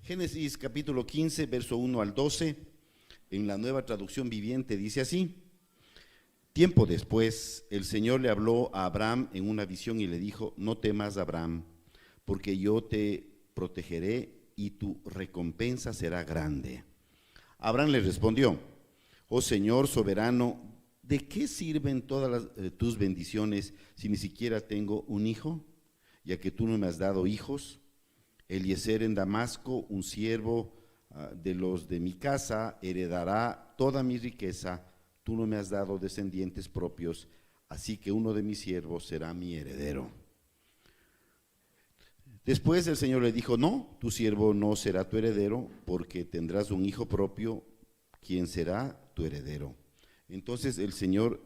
Génesis capítulo 15, verso 1 al 12, en la Nueva Traducción Viviente dice así: Tiempo después, el Señor le habló a Abraham en una visión y le dijo: no temas, Abraham, porque yo te protegeré y tu recompensa será grande. Abraham le respondió: oh Señor soberano, ¿de qué sirven todas tus bendiciones si ni siquiera tengo un hijo? Ya que tú no me has dado hijos. Eliezer en Damasco, un siervo de los de mi casa, heredará toda mi riqueza. Tú no me has dado descendientes propios, así que uno de mis siervos será mi heredero. Después el Señor le dijo: no, tu siervo no será tu heredero, porque tendrás un hijo propio, quien será tu heredero. Entonces el Señor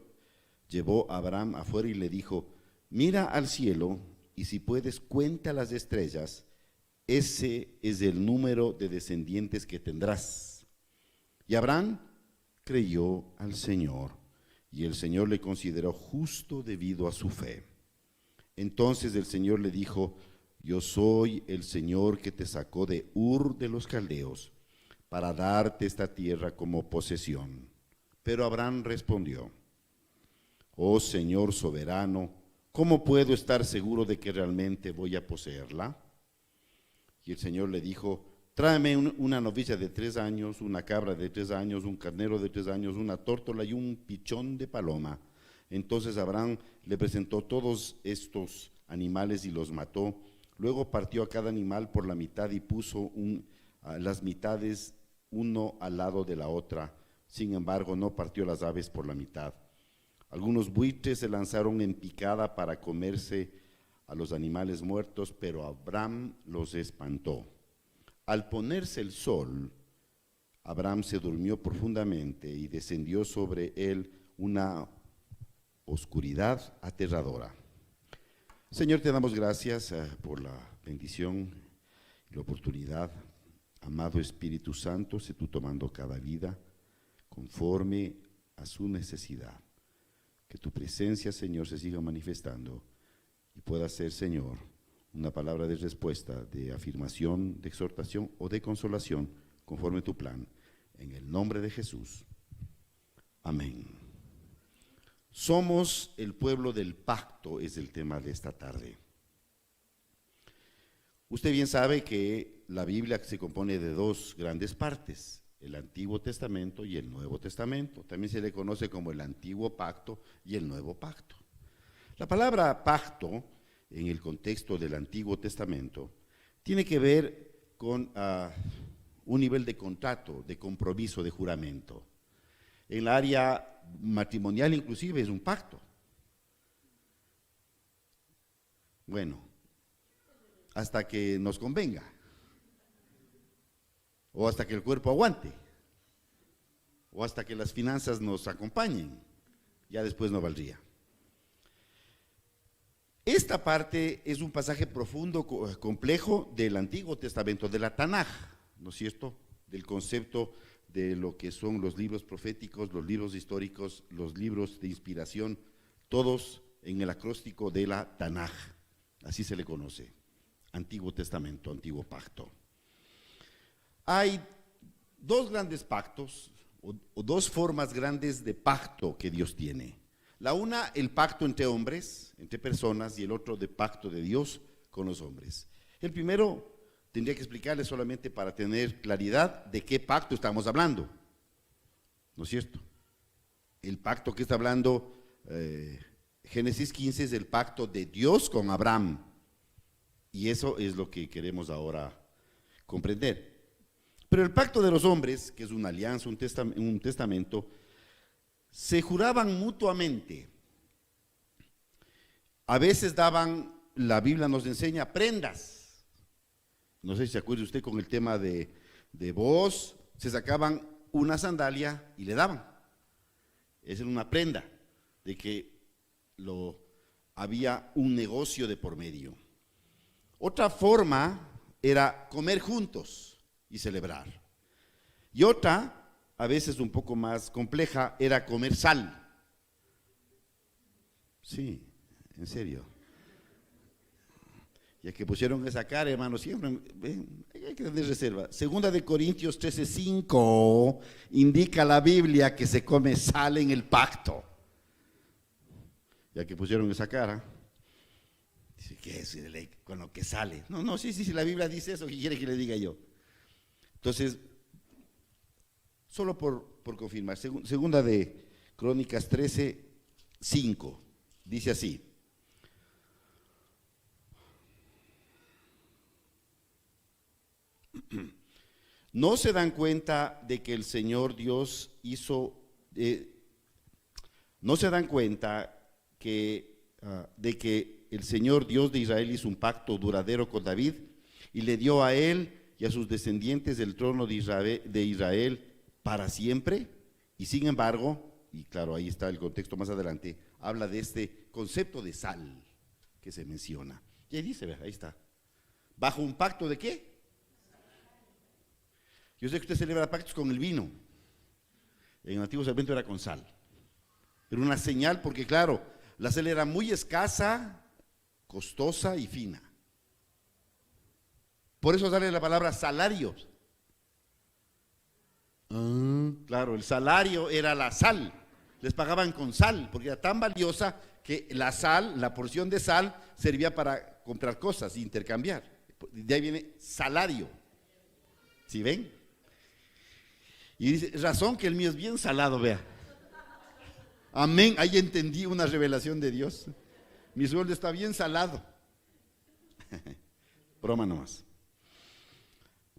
llevó a Abraham afuera y le dijo: mira al cielo, y si puedes, cuenta las estrellas. Ese es el número de descendientes que tendrás. Y Abraham creyó al Señor, y el Señor le consideró justo debido a su fe. Entonces el Señor le dijo: yo soy el Señor que te sacó de Ur de los Caldeos, para darte esta tierra como posesión. Pero Abraham respondió: oh Señor soberano, ¿cómo puedo estar seguro de que realmente voy a poseerla? Y el Señor le dijo: tráeme una novicia de 3 años, una cabra de 3 años, un carnero de 3 años, una tórtola y un pichón de paloma. Entonces Abraham le presentó todos estos animales y los mató. Luego partió a cada animal por la mitad y puso las mitades uno al lado de la otra. Sin embargo, no partió las aves por la mitad. Algunos buitres se lanzaron en picada para comerse a los animales muertos, pero Abraham los espantó. Al ponerse el sol, Abraham se durmió profundamente y descendió sobre él una oscuridad aterradora. Señor, te damos gracias por la bendición y la oportunidad. Amado Espíritu Santo, sé tú tomando cada vida conforme a su necesidad. Que tu presencia, Señor, se siga manifestando y pueda ser, Señor, una palabra de respuesta, de afirmación, de exhortación o de consolación, conforme a tu plan. En el nombre de Jesús. Amén. Somos el pueblo del pacto, es el tema de esta tarde. Usted bien sabe que la Biblia se compone de 2 grandes partes: el Antiguo Testamento y el Nuevo Testamento. También se le conoce como el Antiguo Pacto y el Nuevo Pacto. La palabra pacto, en el contexto del Antiguo Testamento, tiene que ver con un nivel de contrato, de compromiso, de juramento. En la área matrimonial inclusive es un pacto. Bueno, hasta que nos convenga, o hasta que el cuerpo aguante, o hasta que las finanzas nos acompañen, ya después no valdría. Esta parte es un pasaje profundo, complejo del Antiguo Testamento, de la Tanaj, ¿no es cierto?, del concepto de lo que son los libros proféticos, los libros históricos, los libros de inspiración, todos en el acróstico de la Tanaj, así se le conoce: Antiguo Testamento, Antiguo Pacto. Hay 2 grandes pactos, o 2 formas grandes de pacto que Dios tiene. La una, el pacto entre hombres, entre personas, y el otro, de pacto de Dios con los hombres. El primero tendría que explicarle solamente para tener claridad de qué pacto estamos hablando, ¿no es cierto? El pacto que está hablando Génesis 15 es el pacto de Dios con Abraham, y eso es lo que queremos ahora comprender. Pero el pacto de los hombres, que es una alianza, un testamento, se juraban mutuamente. A veces daban, la Biblia nos enseña, prendas. No sé si se acuerda usted con el tema de Booz, se sacaban una sandalia y le daban. Esa era una prenda de que había un negocio de por medio. Otra forma era comer juntos y celebrar. Y otra, a veces un poco más compleja, era comer sal. Sí, en serio. Ya que pusieron esa cara, hermano, siempre hay que tener reserva. Segunda de Corintios 13:5 indica la Biblia que se come sal en el pacto. Ya que pusieron esa cara, dice, ¿qué es con lo que sale? No, sí, la Biblia dice eso, ¿qué quiere que le diga yo? Entonces, solo por confirmar, segunda de Crónicas 13:5, dice así. ¿No se dan cuenta de que el Señor Dios hizo, no se dan cuenta de que el Señor Dios de Israel hizo un pacto duradero con David y le dio a él y a sus descendientes el trono de Israel para siempre? Y sin embargo, y claro, ahí está el contexto más adelante, habla de este concepto de sal que se menciona. Y ahí dice, ahí está, ¿bajo un pacto de qué? Yo sé que usted celebra pactos con el vino. En el Antiguo Testamento era con sal. Era una señal porque, claro, la sal era muy escasa, costosa y fina. Por eso sale la palabra salarios. Claro, el salario era la sal. Les pagaban con sal porque era tan valiosa que la sal, la porción de sal, servía para comprar cosas e intercambiar. De ahí viene salario. ¿Sí ven? Y dice, razón que el mío es bien salado, vea. Amén, ahí entendí una revelación de Dios. Mi sueldo está bien salado. Broma nomás.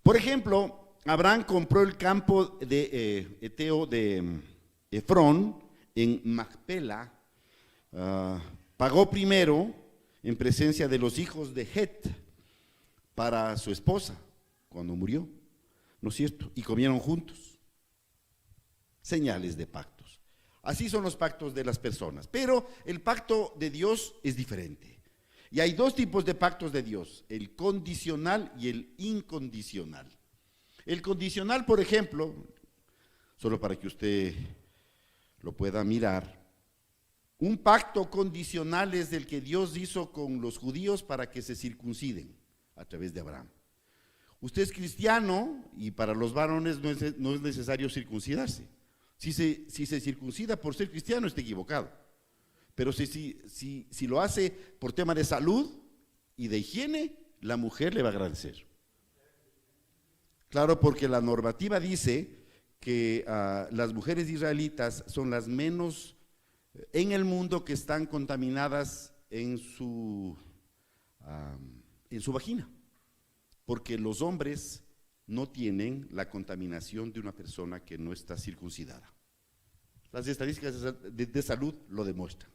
Por ejemplo, Abraham compró el campo de Eteo de Efrón en Macpela. Pagó primero en presencia de los hijos de Het para su esposa cuando murió, ¿no es cierto? Y comieron juntos. Señales de pactos. Así son los pactos de las personas, pero el pacto de Dios es diferente. Y hay dos tipos de pactos de Dios, el condicional y el incondicional. El condicional, por ejemplo, solo para que usted lo pueda mirar, un pacto condicional es el que Dios hizo con los judíos para que se circunciden a través de Abraham. Usted es cristiano y para los varones no es necesario circuncidarse. Si se circuncida por ser cristiano, está equivocado. Pero si lo hace por tema de salud y de higiene, la mujer le va a agradecer. Claro, porque la normativa dice que las mujeres israelitas son las menos en el mundo que están contaminadas en su vagina. Porque los hombres no tienen la contaminación de una persona que no está circuncidada. Las estadísticas de salud lo demuestran.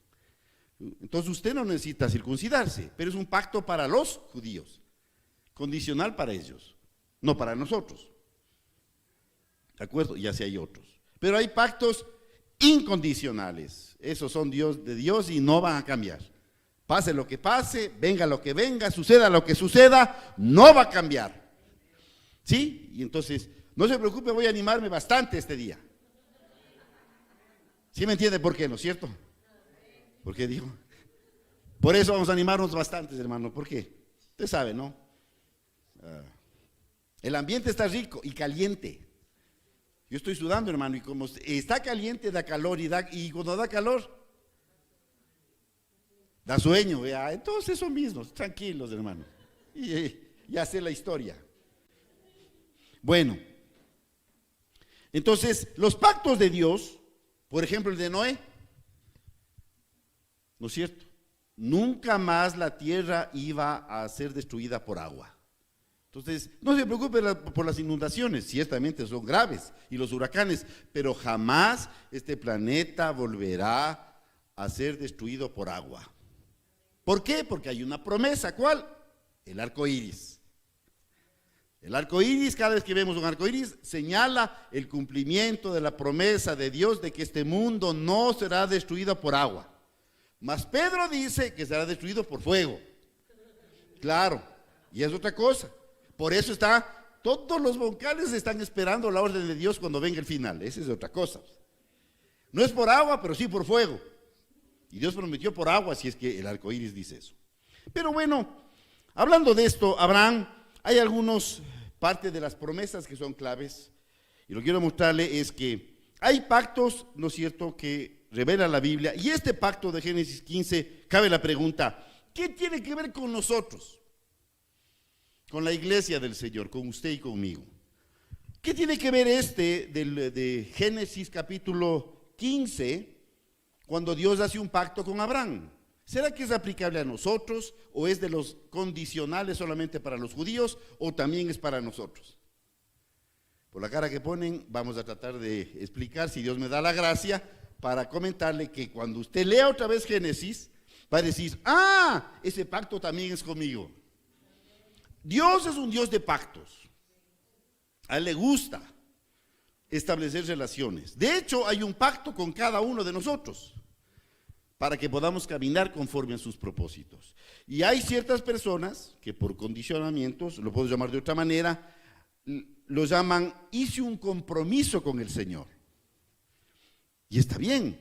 Entonces usted no necesita circuncidarse, pero es un pacto para los judíos, condicional para ellos, no para nosotros. ¿De acuerdo? Y así hay otros. Pero hay pactos incondicionales, esos son de Dios y no van a cambiar. Pase lo que pase, venga lo que venga, suceda lo que suceda, no va a cambiar. ¿Sí? Y entonces, no se preocupe, voy a animarme bastante este día. ¿Sí me entiende por qué, no es cierto? ¿Por qué dijo? Por eso vamos a animarnos bastante, hermano. ¿Por qué? Usted sabe, ¿no? El ambiente está rico y caliente. Yo estoy sudando, hermano, y como está caliente da calor y cuando da calor da sueño. ¿Vea? Entonces son mismos, tranquilos, hermano. Y ya sé la historia. Bueno, entonces los pactos de Dios, por ejemplo el de Noé, ¿no es cierto? Nunca más la tierra iba a ser destruida por agua. Entonces, no se preocupe por las inundaciones, ciertamente son graves, y los huracanes, pero jamás este planeta volverá a ser destruido por agua. ¿Por qué? Porque hay una promesa, ¿cuál? El arco iris. El arco iris, cada vez que vemos un arco iris, señala el cumplimiento de la promesa de Dios de que este mundo no será destruido por agua. Mas Pedro dice que será destruido por fuego. Claro, y es otra cosa. Por eso todos los volcanes están esperando la orden de Dios cuando venga el final. Esa es otra cosa. No es por agua, pero sí por fuego. Y Dios prometió por agua, si es que el arco iris dice eso. Pero bueno, Hablando de esto, Abraham, hay algunos parte de las promesas que son claves, y lo que quiero mostrarle es que hay pactos, ¿no es cierto?, que revela la Biblia, y este pacto de Génesis 15, cabe la pregunta, ¿qué tiene que ver con nosotros? Con la iglesia del Señor, con usted y conmigo. ¿Qué tiene que ver de Génesis capítulo 15, cuando Dios hace un pacto con Abraham? ¿Será que es aplicable a nosotros o es de los condicionales solamente para los judíos o también es para nosotros? Por la cara que ponen, vamos a tratar de explicar, si Dios me da la gracia, para comentarle que cuando usted lea otra vez Génesis, va a decir, ese pacto también es conmigo. Dios es un Dios de pactos. A él le gusta establecer relaciones. De hecho, hay un pacto con cada uno de nosotros para que podamos caminar conforme a sus propósitos. Y hay ciertas personas que por condicionamientos, lo puedo llamar de otra manera, lo llaman, hice un compromiso con el Señor. Y está bien.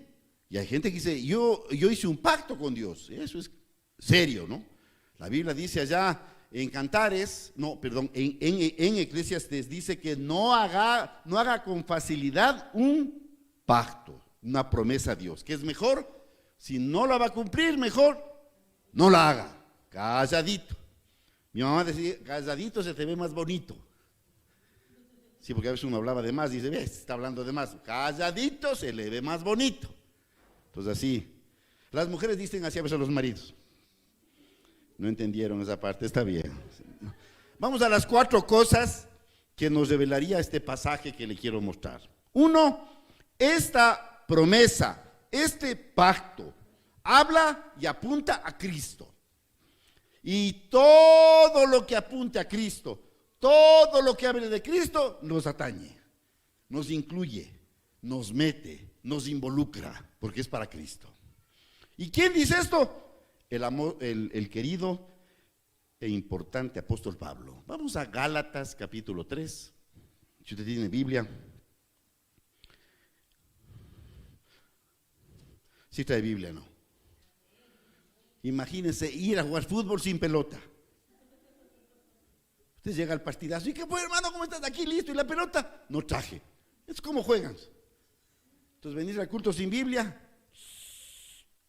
Y hay gente que dice, yo hice un pacto con Dios. Eso es serio, ¿no? La Biblia dice allá en Cantares, en Eclesiastes dice que no haga con facilidad un pacto, una promesa a Dios, que es mejor, si no la va a cumplir, mejor no la haga, calladito. Mi mamá decía, calladito se te ve más bonito. Sí, porque a veces uno hablaba de más, dice, ves, está hablando de más, calladito se le ve más bonito. Entonces así, las mujeres dicen así a veces a los maridos. No entendieron esa parte, está bien. Vamos a las 4 cosas que nos revelaría este pasaje que le quiero mostrar. 1, esta promesa, este pacto, habla y apunta a Cristo. Y todo lo que apunte a Cristo, todo lo que hable de Cristo, nos atañe, nos incluye, nos mete, nos involucra, porque es para Cristo. ¿Y quién dice esto? El querido e importante apóstol Pablo. Vamos a Gálatas capítulo 3. Si usted tiene Biblia. Si trae Biblia, no. Imagínense ir a jugar fútbol sin pelota. Usted llega al partidazo. ¿Y qué fue, hermano? ¿Cómo estás? Aquí listo. ¿Y la pelota? No traje. Es como juegan. Entonces venir al culto sin Biblia,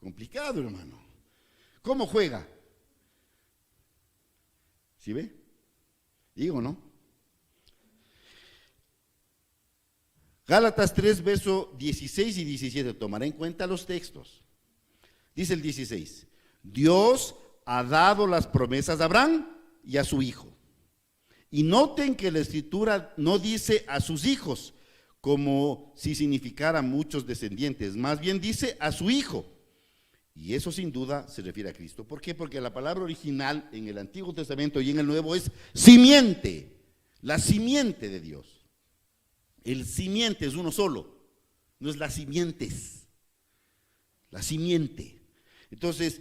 complicado, hermano. ¿Cómo juega? ¿Sí ve? Digo, ¿no? Gálatas 3, verso 16 y 17. Tomaré en cuenta los textos. Dice el 16. Dios ha dado las promesas a Abraham y a su hijo. Y noten que la escritura no dice a sus hijos, como si significara muchos descendientes. Más bien dice a su hijo. Y eso sin duda se refiere a Cristo. ¿Por qué? Porque la palabra original en el Antiguo Testamento y en el Nuevo es simiente, la simiente de Dios. El simiente es uno solo, no es las simientes, la simiente. Entonces,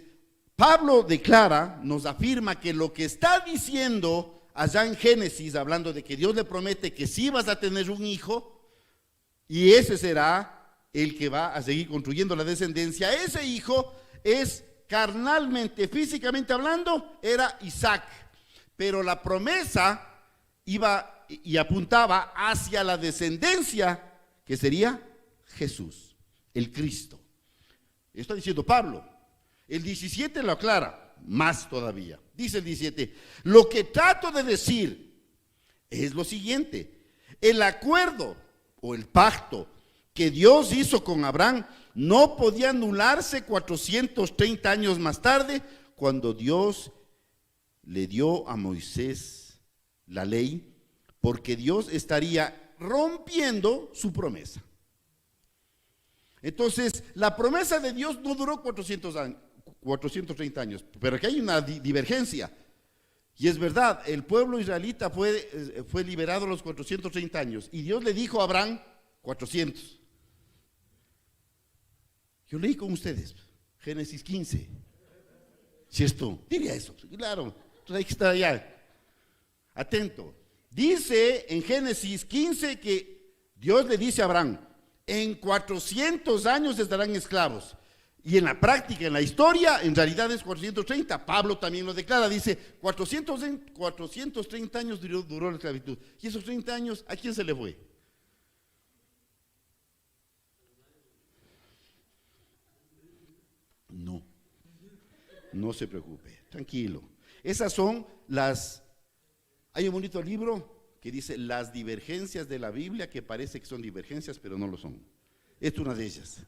Pablo declara, nos afirma que lo que está diciendo allá en Génesis, hablando de que Dios le promete que sí vas a tener un hijo, y ese será el que va a seguir construyendo la descendencia, ese hijo es carnalmente, físicamente hablando, era Isaac, pero la promesa iba y apuntaba hacia la descendencia que sería Jesús, el Cristo. Está diciendo Pablo. El 17 lo aclara, más todavía. Dice el 17, lo que trato de decir es lo siguiente: el acuerdo o el pacto que Dios hizo con Abraham no podía anularse 430 años más tarde, cuando Dios le dio a Moisés la ley, porque Dios estaría rompiendo su promesa. Entonces, la promesa de Dios no duró 430 años, pero aquí hay una divergencia. Y es verdad, el pueblo israelita fue liberado a los 430 años, y Dios le dijo a Abraham 400. Yo leí con ustedes Génesis 15. ¿Cierto? Diría eso, claro. Entonces hay que estar allá, atento. Dice en Génesis 15 que Dios le dice a Abraham, en 400 años estarán esclavos. Y en la práctica, en la historia, en realidad es 430. Pablo también lo declara, dice, 430 años duró la esclavitud. Y esos 30 años, ¿a quién se le fue? No, no se preocupe, tranquilo. Esas son hay un bonito libro que dice las divergencias de la Biblia, que parece que son divergencias, pero no lo son. Esta es una de ellas.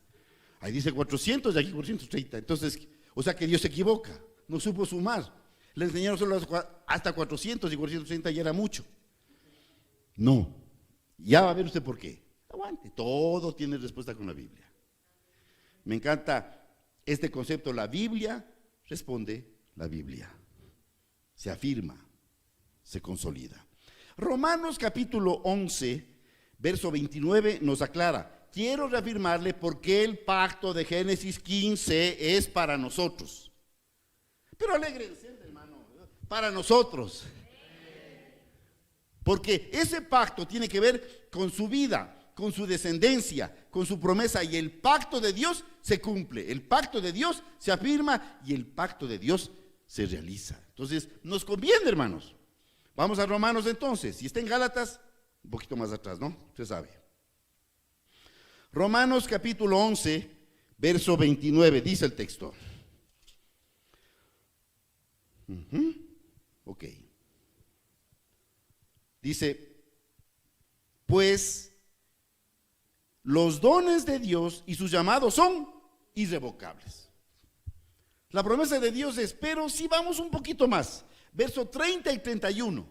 Ahí dice 400 y aquí 430. Entonces, o sea que Dios se equivoca, no supo sumar. Le enseñaron solo hasta 400 y 430 ya era mucho. No, ya va a ver usted por qué. Aguante, todo tiene respuesta con la Biblia. Me encanta este concepto, la Biblia responde, la Biblia se afirma, se consolida. Romanos capítulo 11, verso 29 nos aclara. Quiero reafirmarle por qué el pacto de Génesis 15 es para nosotros. Pero alégrense, hermano, para nosotros. Porque ese pacto tiene que ver con su vida, con su descendencia, con su promesa. Y el pacto de Dios se cumple, el pacto de Dios se afirma y el pacto de Dios se realiza. Entonces, nos conviene, hermanos. Vamos a Romanos entonces. Si está en Gálatas, un poquito más atrás, ¿no? Usted sabe. Romanos capítulo 11, verso 29, dice el texto. Ok. Dice, pues los dones de Dios y sus llamados son irrevocables. La promesa de Dios es, pero si vamos un poquito más, verso 30 y 31.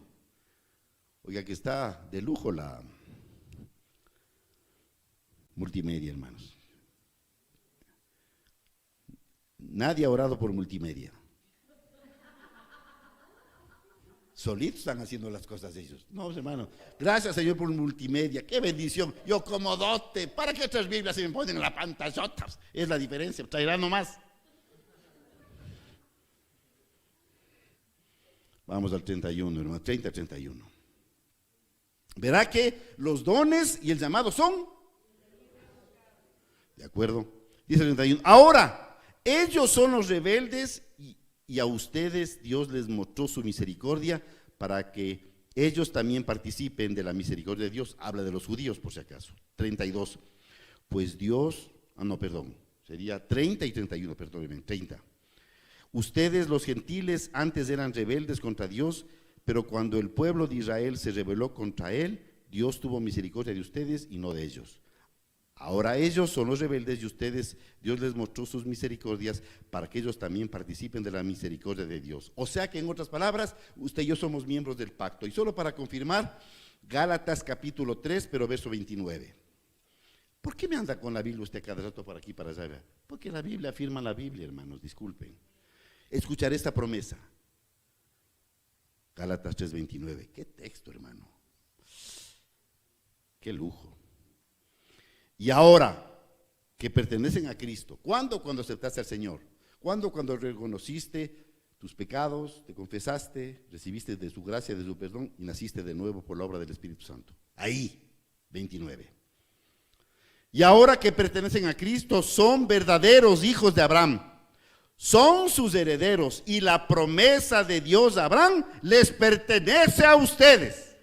Oiga, que está de lujo la multimedia, hermanos. Nadie ha orado por multimedia. Solitos están haciendo las cosas ellos. No, hermano, gracias Señor por multimedia, qué bendición. Yo como dote, ¿para qué otras Biblias se me ponen en la pantallota? Es la diferencia, traerá nomás. Vamos al 31, hermano, 30-31. Verá que los dones y el llamado son. ¿De acuerdo? Dice el 31. Ahora, ellos son los rebeldes y a ustedes Dios les mostró su misericordia para que ellos también participen de la misericordia de Dios. Habla de los judíos, por si acaso. 32. Pues Dios, sería 30 y 31, perdónenme, 30. Ustedes los gentiles antes eran rebeldes contra Dios, pero cuando el pueblo de Israel se rebeló contra él, Dios tuvo misericordia de ustedes y no de ellos. Ahora ellos son los rebeldes y ustedes, Dios les mostró sus misericordias para que ellos también participen de la misericordia de Dios. O sea que en otras palabras, usted y yo somos miembros del pacto. Y solo para confirmar, Gálatas capítulo 3, pero verso 29. ¿Por qué me anda con la Biblia usted cada rato para aquí, para allá? Porque la Biblia afirma la Biblia, hermanos, disculpen. Escuchar esta promesa. Gálatas 3:29. Qué texto, hermano. Qué lujo. Y ahora que pertenecen a Cristo, ¿cuándo? Cuando aceptaste al Señor. ¿Cuándo? Cuando reconociste tus pecados, te confesaste, recibiste de su gracia, de su perdón y naciste de nuevo por la obra del Espíritu Santo. Ahí, 29. Y ahora que pertenecen a Cristo, son verdaderos hijos de Abraham. Son sus herederos y la promesa de Dios a Abraham les pertenece a ustedes.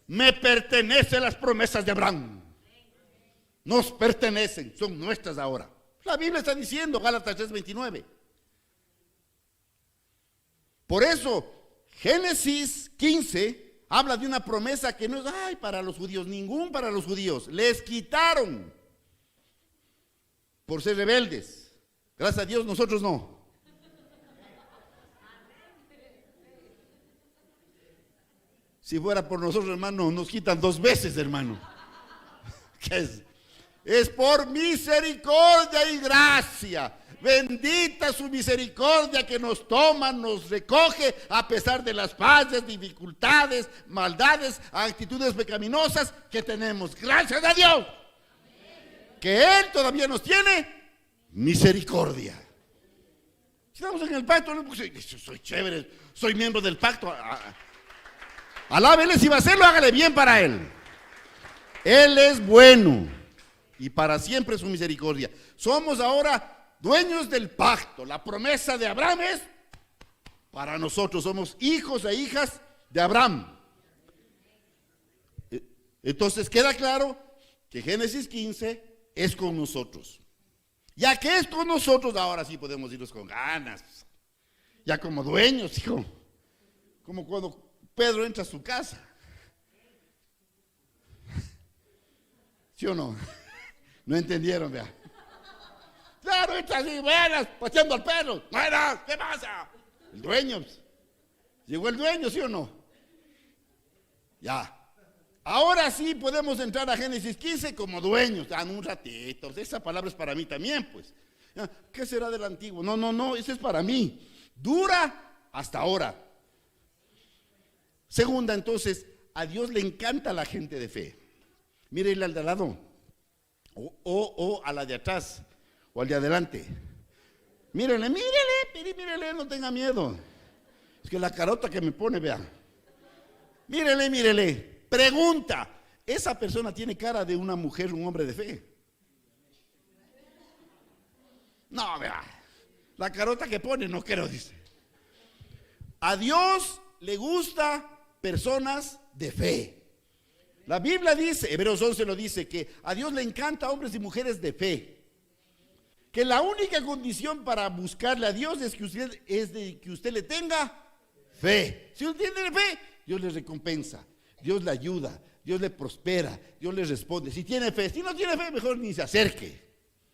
Me pertenecen las promesas de Abraham. Nos pertenecen, son nuestras ahora. La Biblia está diciendo, Gálatas 3:29. Por eso, Génesis 15 habla de una promesa que no es, para los judíos, ningún para los judíos. Les quitaron por ser rebeldes. Gracias a Dios, nosotros no. Si fuera por nosotros, hermano, nos quitan 2 veces, hermano. ¿Qué es? Es por misericordia y gracia. Bendita su misericordia que nos toma, nos recoge a pesar de las fallas, dificultades, maldades, actitudes pecaminosas que tenemos. Gracias a Dios. Que Él todavía nos tiene misericordia. Estamos en el pacto, ¿no? Soy chévere, soy miembro del pacto. Alábele, si va a hacerlo, hágale bien para Él. Él es bueno y para siempre su misericordia. somos ahora dueños del pacto. La promesa de Abraham es para nosotros, somos hijos e hijas de Abraham. Entonces queda claro que Génesis 15 es con nosotros. Ya que es con nosotros, ahora sí podemos irnos con ganas, ya como dueños, hijo, como cuando Pedro entra a su casa. ¿Sí o no? No entendieron, vea. Claro, entra así, buenas, paseando al perro. Buenas, ¿qué pasa? El dueño, pues. Llegó el dueño, ¿sí o no? Ya. Ahora sí podemos entrar a Génesis 15 como dueños. Un ratito, esa palabra es para mí también, pues. ¿Qué será del antiguo? No, eso es para mí. Dura hasta ahora. Segunda, entonces, a Dios le encanta la gente de fe. Mírele al de al lado, o a la de atrás, o al de adelante. Mírele, no tenga miedo. Es que la carota que me pone, vea. Mírele. Pregunta, ¿esa persona tiene cara de una mujer, un hombre de fe? No, vea, la carota que pone no quiero, dice. A Dios le gusta personas de fe. La Biblia dice, Hebreos 11 lo dice, que a Dios le encanta hombres y mujeres de fe. Que la única condición para buscarle a Dios es que usted le tenga fe. Si usted tiene fe, Dios le recompensa, Dios le ayuda, Dios le prospera, Dios le responde. Si tiene fe, si no tiene fe, mejor ni se acerque.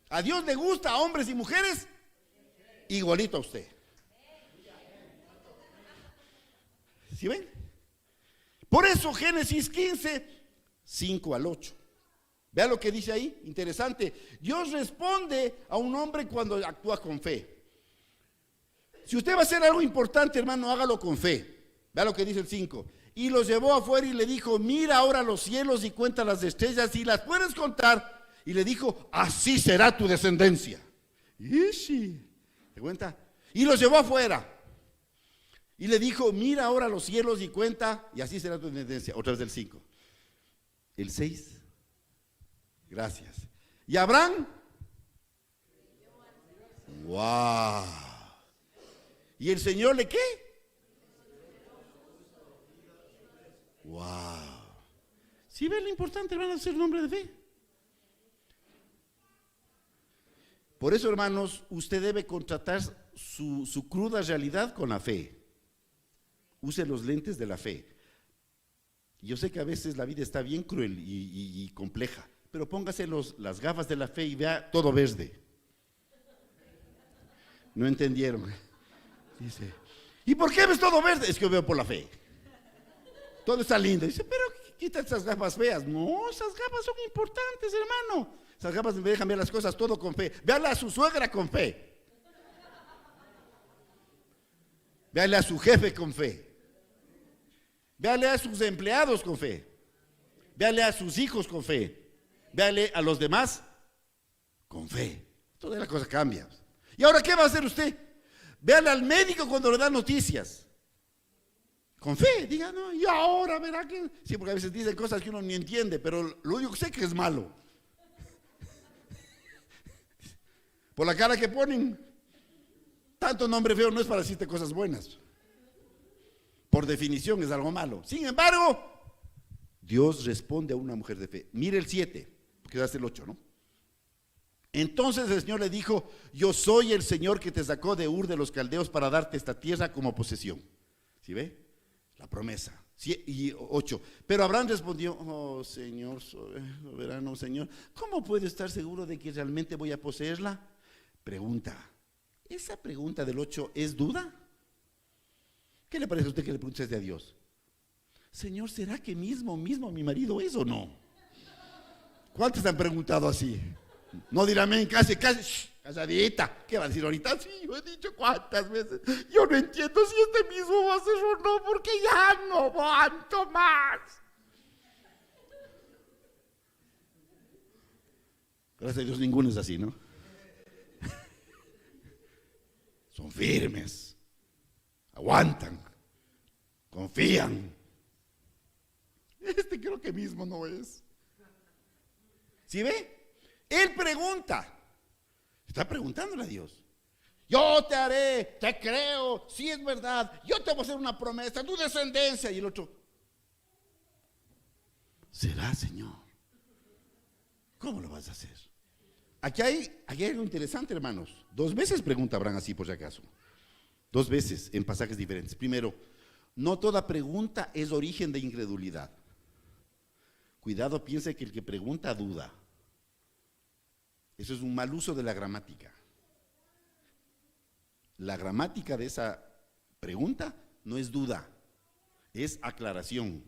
A Dios le gusta a hombres y mujeres igualito a usted. ¿Sí ven? Por eso Génesis 15, 5 al 8. Vea lo que dice ahí, interesante. Dios responde a un hombre cuando actúa con fe. Si usted va a hacer algo importante, hermano, hágalo con fe. Vea lo que dice el 5. Y los llevó afuera y le dijo, mira ahora los cielos y cuenta las estrellas y las puedes contar. Y le dijo, así será tu descendencia. ¿Se cuenta? Y los llevó afuera. Y le dijo, mira ahora los cielos y cuenta, y así será tu descendencia. Otra vez del 5. El 6. Gracias. ¿Y Abraham? ¡Wow! ¿Y el Señor le qué? ¡Wow! ¿Sí ve lo importante, hermanos, ser un hombre de fe? Por eso, hermanos, usted debe contratar su cruda realidad con la fe. Use los lentes de la fe. Yo sé que a veces la vida está bien cruel y compleja, pero póngase las gafas de la fe y vea todo verde. No entendieron. Dice, ¿y por qué ves todo verde? Es que yo veo por la fe. Todo está lindo. Dice, pero quita esas gafas feas. No, esas gafas son importantes, hermano. Esas gafas me dejan ver las cosas todo con fe. Véala a su suegra con fe. Véale a su jefe con fe. Véale a sus empleados con fe. Véale a sus hijos con fe. Véale a los demás con fe. Toda la cosa cambia. ¿Y ahora qué va a hacer usted? Véale al médico cuando le da noticias. Con fe, diga, no, y ahora verá que... Sí, porque a veces dicen cosas que uno ni entiende, pero lo único que sé que es malo. Por la cara que ponen, tanto nombre feo no es para decirte cosas buenas. Por definición es algo malo. Sin embargo, Dios responde a una mujer de fe. Mire el 7, porque es el 8, ¿no? Entonces el Señor le dijo, yo soy el Señor que te sacó de Ur de los Caldeos para darte esta tierra como posesión. ¿Sí ve? La promesa. 8. Pero Abraham respondió, oh Señor, soberano Señor, ¿cómo puedo estar seguro de que realmente voy a poseerla? Pregunta. ¿Esa pregunta del 8 es duda? ¿Qué le parece a usted que le pregunte a Dios? Señor, ¿será que mismo mi marido es o no? ¿Cuántos han preguntado así? No dirá amén, casi, calladita. ¿Qué va a decir ahorita? Sí, yo he dicho cuántas veces. Yo no entiendo si este mismo va a ser o no, porque ya no aguanto más. Gracias a Dios ninguno es así, ¿no? Son firmes, aguantan, confían. Creo que mismo no es. ¿Sí ve? Él pregunta. Está preguntándole a Dios. Yo te haré, te creo, si es verdad, yo te voy a hacer una promesa, tu descendencia. Y el otro, ¿será, Señor? ¿Cómo lo vas a hacer? Aquí hay algo interesante, hermanos. 2 veces pregunta Abraham así, por si acaso. 2 veces en pasajes diferentes. Primero, no toda pregunta es origen de incredulidad. Cuidado, piense que el que pregunta duda. Eso es un mal uso de la gramática. La gramática de esa pregunta no es duda, es aclaración.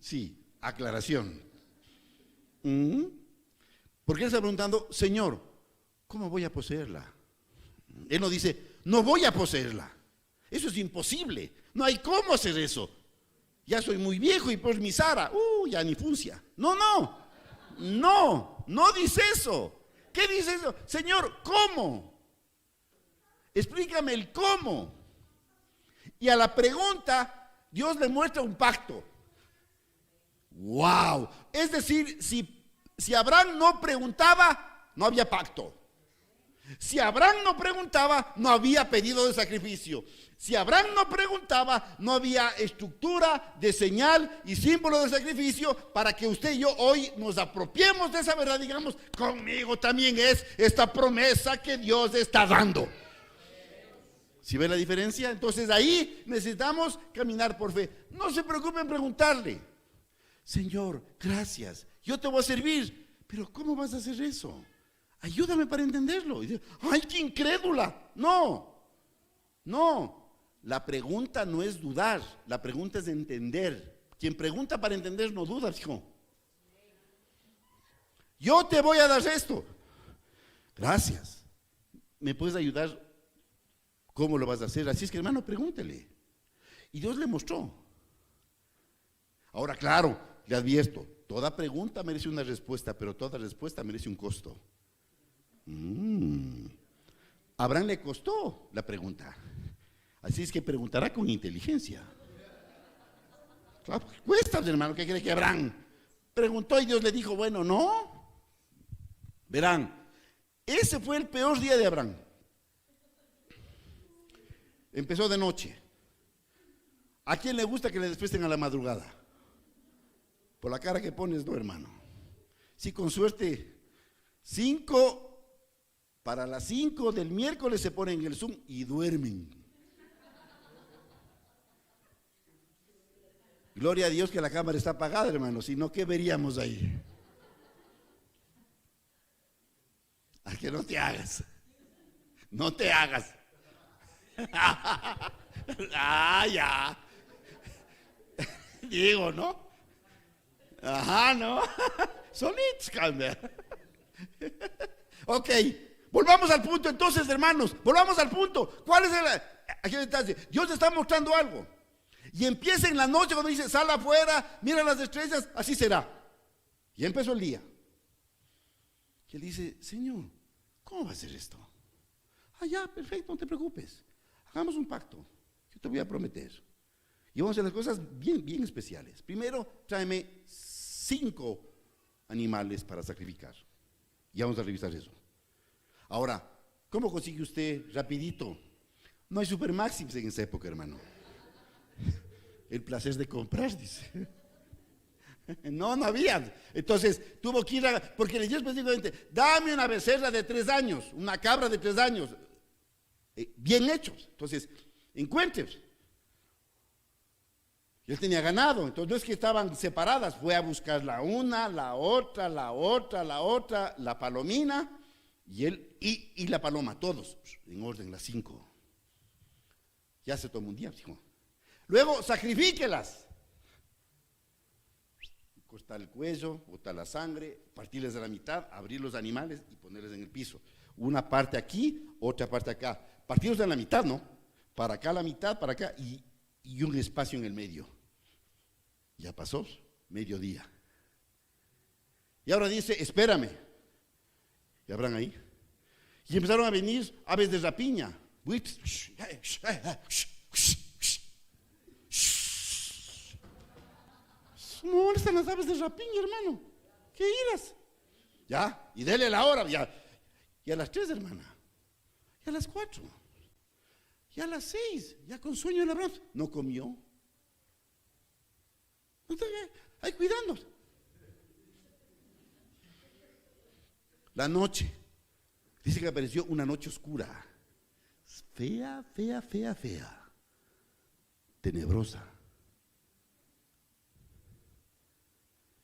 Sí, aclaración. Porque él está preguntando, Señor, ¿cómo voy a poseerla? Él no dice, no voy a poseerla. Eso es imposible. No hay cómo hacer eso. Ya soy muy viejo y pues mi Sara, ya ni funcia. No dice eso. ¿Qué dice eso? Señor, ¿cómo? Explícame el cómo. Y a la pregunta, Dios le muestra un pacto. ¡Wow! Es decir, si Abraham no preguntaba, no había pacto. Si Abraham no preguntaba, no había pedido de sacrificio. Si Abraham no preguntaba, no había estructura de señal y símbolo de sacrificio para que usted y yo hoy nos apropiemos de esa verdad. Digamos, conmigo también es esta promesa que Dios está dando. ¿Sí ve la diferencia? Entonces ahí necesitamos caminar por fe. No se preocupe en preguntarle, Señor, gracias, yo te voy a servir, pero ¿cómo vas a hacer eso? Ayúdame para entenderlo. Y dice, ¡ay, qué incrédula! No. La pregunta no es dudar, la pregunta es entender. Quien pregunta para entender no duda, hijo. Yo te voy a dar esto. Gracias. ¿Me puedes ayudar? ¿Cómo lo vas a hacer? Así es que, hermano, pregúntele. Y Dios le mostró. Ahora, claro, le advierto, toda pregunta merece una respuesta, pero toda respuesta merece un costo. Abraham le costó la pregunta. Así es que preguntará con inteligencia. Claro, cuesta, hermano, ¿qué cree que Abraham preguntó y Dios le dijo, bueno, no? Verán, ese fue el peor día de Abraham. Empezó de noche. ¿A quién le gusta que le despierten a la madrugada? Por la cara que pones, no, hermano. Si con suerte, para las 5 del miércoles se ponen en el Zoom y duermen. Gloria a Dios que la cámara está apagada, hermano, si no, ¿qué veríamos ahí? A que no te hagas. No te hagas. Ya. Digo, ¿no? Ajá, ¿no? Solitos, cambia. Ok, volvamos al punto entonces, hermanos. Volvamos al punto. ¿Cuál es aquí está? Dios te está mostrando algo. Y empieza en la noche cuando dice, sal afuera, mira las estrellas, así será. Y empezó el día. Y él dice, Señor, ¿cómo va a ser esto? Ya, perfecto, no te preocupes. Hagamos un pacto. Yo te voy a prometer. Y vamos a hacer las cosas bien especiales. Primero, tráeme 5 animales para sacrificar. Y vamos a revisar eso. Ahora, ¿cómo consigue usted rapidito? No hay Supermaxims en esa época, hermano. El placer de comprar, dice. No había. Entonces tuvo que ir porque le dijo específicamente, dame una becerra de 3 años, una cabra de 3 años, bien hechos. Entonces, encuentres. Y él tenía ganado, entonces no es que estaban separadas, fue a buscar la una, la otra, la palomina y él y la paloma, todos en orden, las 5. Ya se tomó un día, dijo. Luego sacrifíquelas. Cortar el cuello, botar la sangre, partirles a la mitad, abrir los animales y ponerles en el piso. Una parte aquí, otra parte acá. Partirlos a la mitad, ¿no? Para acá la mitad, para acá y un espacio en el medio. Ya pasó, mediodía. Y ahora dice, espérame. Y habrán ahí. Y empezaron a venir aves de rapiña. No, ¿dónde están las aves de rapiña, hermano? ¿Qué iras? Ya, y dele la hora, ya. Y a las 3, hermana. Y a las 4. Y a las 6, ya con sueño en la bronce. No comió. Entonces, ahí cuidando. La noche. Dice que apareció una noche oscura. Fea, fea, fea, fea. Tenebrosa.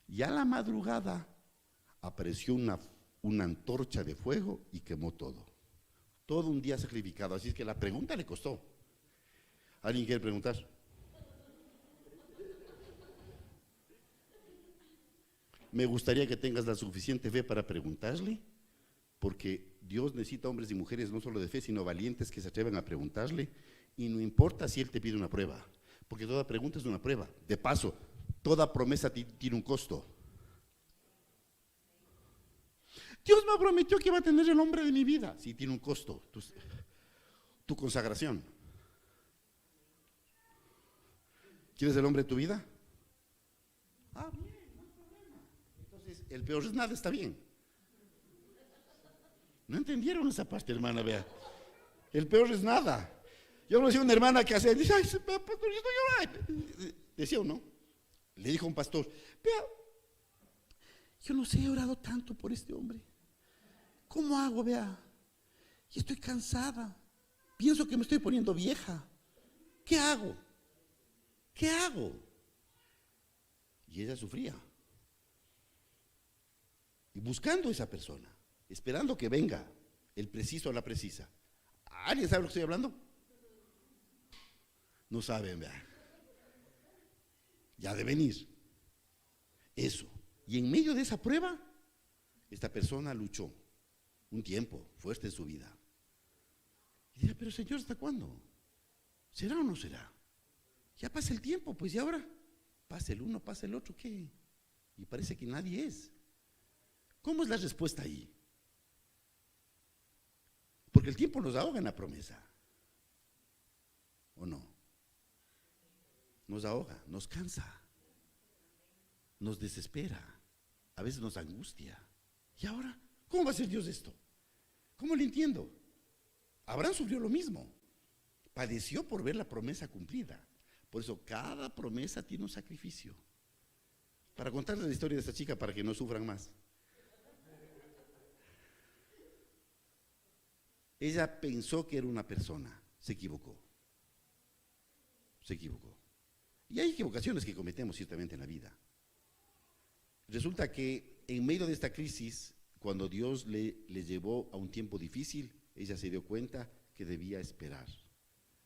Y a la madrugada apareció una antorcha de fuego y quemó todo. Todo un día sacrificado. Así es que la pregunta le costó. ¿Alguien quiere preguntar? Me gustaría que tengas la suficiente fe para preguntarle, porque Dios necesita hombres y mujeres no solo de fe, sino valientes que se atrevan a preguntarle, y no importa si Él te pide una prueba, porque toda pregunta es una prueba. De paso, toda promesa tiene un costo. Dios me prometió que iba a tener el hombre de mi vida. Sí, tiene un costo. Tu consagración. ¿Quieres el hombre de tu vida? Ah, bien. Entonces, el peor es nada, está bien. No entendieron esa parte, hermana, vea. El peor es nada. Yo conocí a una hermana que hacía, dice, ay, pastorcito, decía o no. Le dijo a un pastor, vea, yo no sé, he orado tanto por este hombre. ¿Cómo hago, vea? Y estoy cansada. Pienso que me estoy poniendo vieja. ¿Qué hago? ¿Qué hago? Y ella sufría. Y buscando a esa persona, esperando que venga el preciso o la precisa. ¿Alguien sabe lo que estoy hablando? No saben, vea. Ya de venir. Eso. Y en medio de esa prueba, esta persona luchó un tiempo fuerte en su vida. Y dice, pero Señor, ¿hasta cuándo? ¿Será o no será? Ya pasa el tiempo, pues, y ahora pasa el uno, pasa el otro, ¿qué? Y parece que nadie es. ¿Cómo es la respuesta ahí? Porque el tiempo nos ahoga en la promesa. ¿O no? Nos ahoga, nos cansa, nos desespera, a veces nos angustia. ¿Y ahora? ¿Cómo va a ser Dios esto? ¿Cómo le entiendo? Abraham sufrió lo mismo. Padeció por ver la promesa cumplida. Por eso cada promesa tiene un sacrificio. Para contarles la historia de esta chica para que no sufran más. Ella pensó que era una persona, se equivocó. Se equivocó. Y hay equivocaciones que cometemos ciertamente en la vida. Resulta que en medio de esta crisis, cuando Dios le llevó a un tiempo difícil, ella se dio cuenta que debía esperar.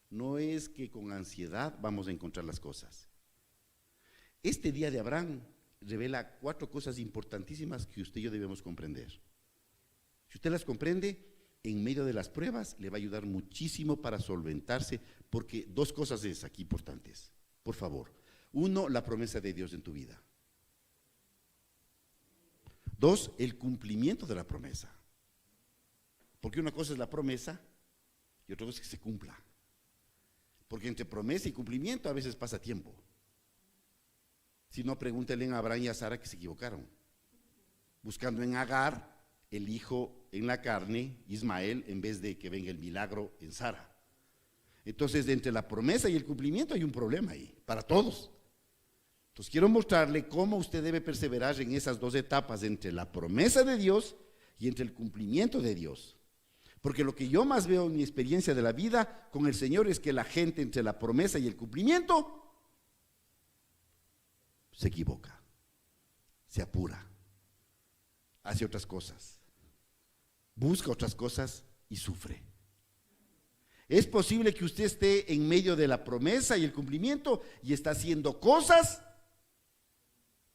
No es que con ansiedad vamos a encontrar las cosas. Este día de Abraham revela 4 cosas importantísimas que usted y yo debemos comprender. Si usted las comprende, en medio de las pruebas le va a ayudar muchísimo para solventarse, porque 2 cosas es aquí importantes. Por favor. 1, la promesa de Dios en tu vida. 2, el cumplimiento de la promesa. Porque una cosa es la promesa y otra cosa es que se cumpla. Porque entre promesa y cumplimiento a veces pasa tiempo. Si no, pregúntenle a Abraham y a Sara que se equivocaron. Buscando en Agar el hijo en la carne, Ismael, en vez de que venga el milagro en Sara. Entonces, entre la promesa y el cumplimiento hay un problema ahí, para todos. Entonces, quiero mostrarle cómo usted debe perseverar en esas 2 etapas, entre la promesa de Dios y entre el cumplimiento de Dios. Porque lo que yo más veo en mi experiencia de la vida con el Señor es que la gente entre la promesa y el cumplimiento se equivoca, se apura, hace otras cosas, busca otras cosas y sufre. Es posible que usted esté en medio de la promesa y el cumplimiento y está haciendo cosas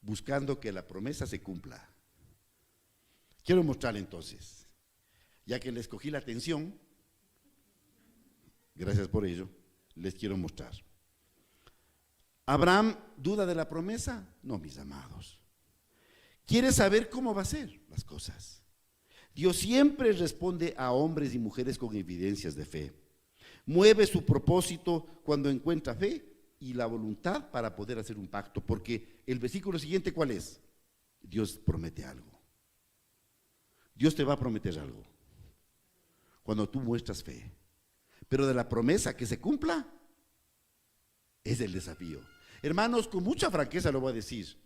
buscando que la promesa se cumpla. Quiero mostrarle entonces, ya que le escogí la atención, gracias por ello, les quiero mostrar. ¿Abraham duda de la promesa? No, mis amados. Quiere saber cómo va a ser las cosas. Dios siempre responde a hombres y mujeres con evidencias de fe. Mueve su propósito cuando encuentra fe y la voluntad para poder hacer un pacto, porque el versículo siguiente, ¿cuál es? Dios promete algo. Dios te va a prometer algo cuando tú muestras fe. Pero de la promesa que se cumpla es el desafío. Hermanos, con mucha franqueza lo voy a decir,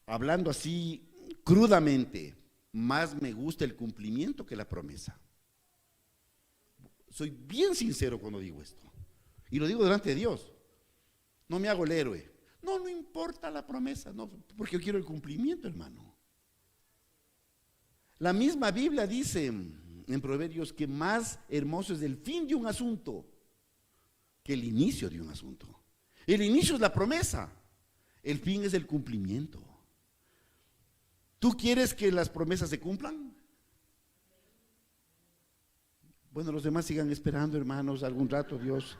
hablando así crudamente, más me gusta el cumplimiento que la promesa. Soy bien sincero cuando digo esto. Y lo digo delante de Dios. No me hago el héroe. No importa la promesa, no, porque yo quiero el cumplimiento, hermano. La misma Biblia dice en Proverbios que más hermoso es el fin de un asunto que el inicio de un asunto. El inicio es la promesa, el fin es el cumplimiento. ¿Tú quieres que las promesas se cumplan? Bueno, los demás sigan esperando, hermanos, algún rato Dios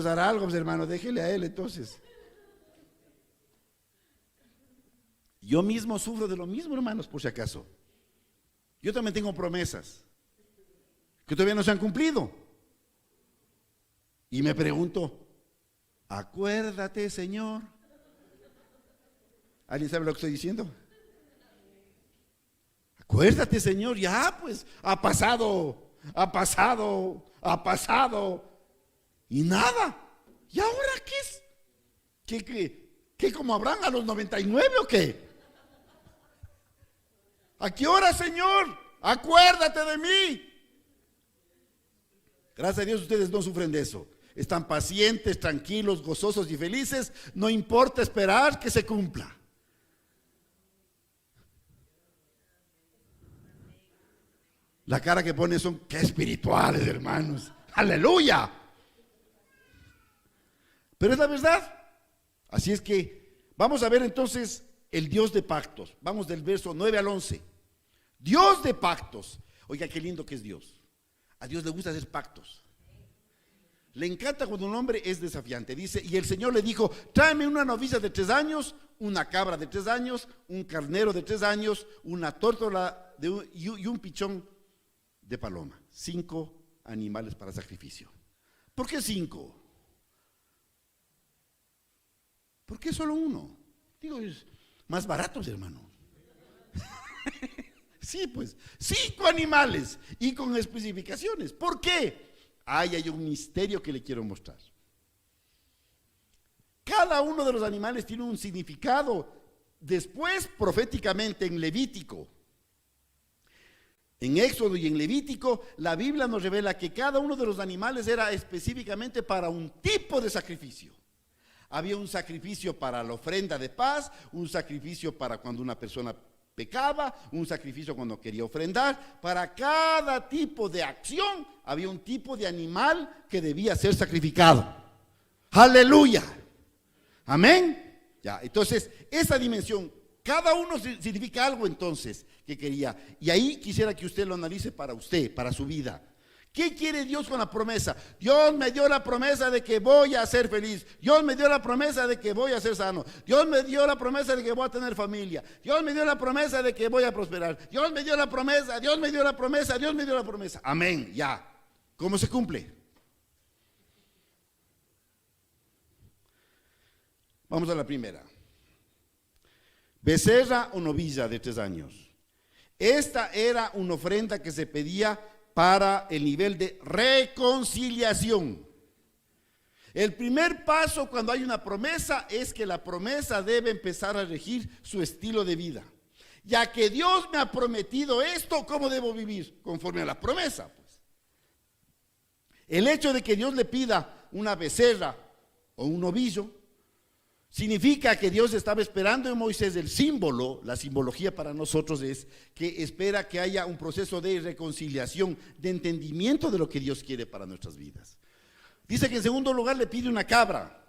hará algo, pues, hermano, déjele a Él entonces. Yo mismo sufro de lo mismo, hermanos, por si acaso. Yo también tengo promesas que todavía no se han cumplido. Y me pregunto, acuérdate, Señor. ¿Alguien sabe lo que estoy diciendo? Acuérdate, Señor, ya pues, ha pasado. Y nada. ¿Y ahora qué es? ¿Qué como Abraham a los 99 o qué? ¿A qué hora, Señor? Acuérdate de mí. Gracias a Dios ustedes no sufren de eso. Están pacientes, tranquilos, gozosos y felices. No importa esperar que se cumpla. La cara que ponen son, qué espirituales, hermanos. ¡Aleluya! Pero es la verdad. Así es que vamos a ver entonces el Dios de pactos. Vamos del verso 9 al 11. Dios de pactos. Oiga, qué lindo que es Dios. A Dios le gusta hacer pactos. Le encanta cuando un hombre es desafiante. Dice, y el Señor le dijo, tráeme una novicia de 3 años, una cabra de 3 años, un carnero de 3 años, una tórtola y un pichón de paloma. 5 animales para sacrificio. ¿Por qué 5? ¿Por qué solo uno? Digo, es más baratos, hermano. Sí, pues, 5 animales y con especificaciones. ¿Por qué? Hay un misterio que le quiero mostrar. Cada uno de los animales tiene un significado. Después, proféticamente, en Levítico, en Éxodo y en Levítico, la Biblia nos revela que cada uno de los animales era específicamente para un tipo de sacrificio. Había un sacrificio para la ofrenda de paz, un sacrificio para cuando una persona pecaba, un sacrificio cuando quería ofrendar. Para cada tipo de acción había un tipo de animal que debía ser sacrificado. ¡Aleluya! Amén. Ya, entonces, esa dimensión, cada uno significa algo entonces que quería. Y ahí quisiera que usted lo analice para usted, para su vida. ¿Qué quiere Dios con la promesa? Dios me dio la promesa de que voy a ser feliz. Dios me dio la promesa de que voy a ser sano. Dios me dio la promesa de que voy a tener familia. Dios me dio la promesa de que voy a prosperar. Dios me dio la promesa, Dios me dio la promesa, Dios me dio la promesa. Amén, ya. ¿Cómo se cumple? Vamos a la primera. Becerra o novilla de 3 años. Esta era una ofrenda que se pedía para el nivel de reconciliación. El primer paso cuando hay una promesa es que la promesa debe empezar a regir su estilo de vida. Ya que Dios me ha prometido esto, ¿cómo debo vivir? Conforme a la promesa, pues. El hecho de que Dios le pida una becerra o un novillo significa que Dios estaba esperando en Moisés el símbolo. La simbología para nosotros es que espera que haya un proceso de reconciliación, de entendimiento de lo que Dios quiere para nuestras vidas. Dice que en segundo lugar le pide una cabra.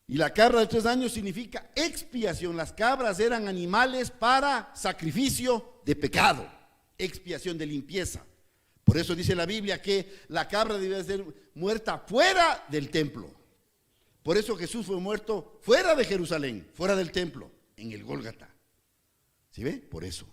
Y la cabra de 3 años significa expiación. Las cabras eran animales para sacrificio de pecado, expiación de limpieza. Por eso dice la Biblia que la cabra debía ser muerta fuera del templo. Por eso Jesús fue muerto fuera de Jerusalén, fuera del templo, en el Gólgata. ¿Sí ve? Por eso.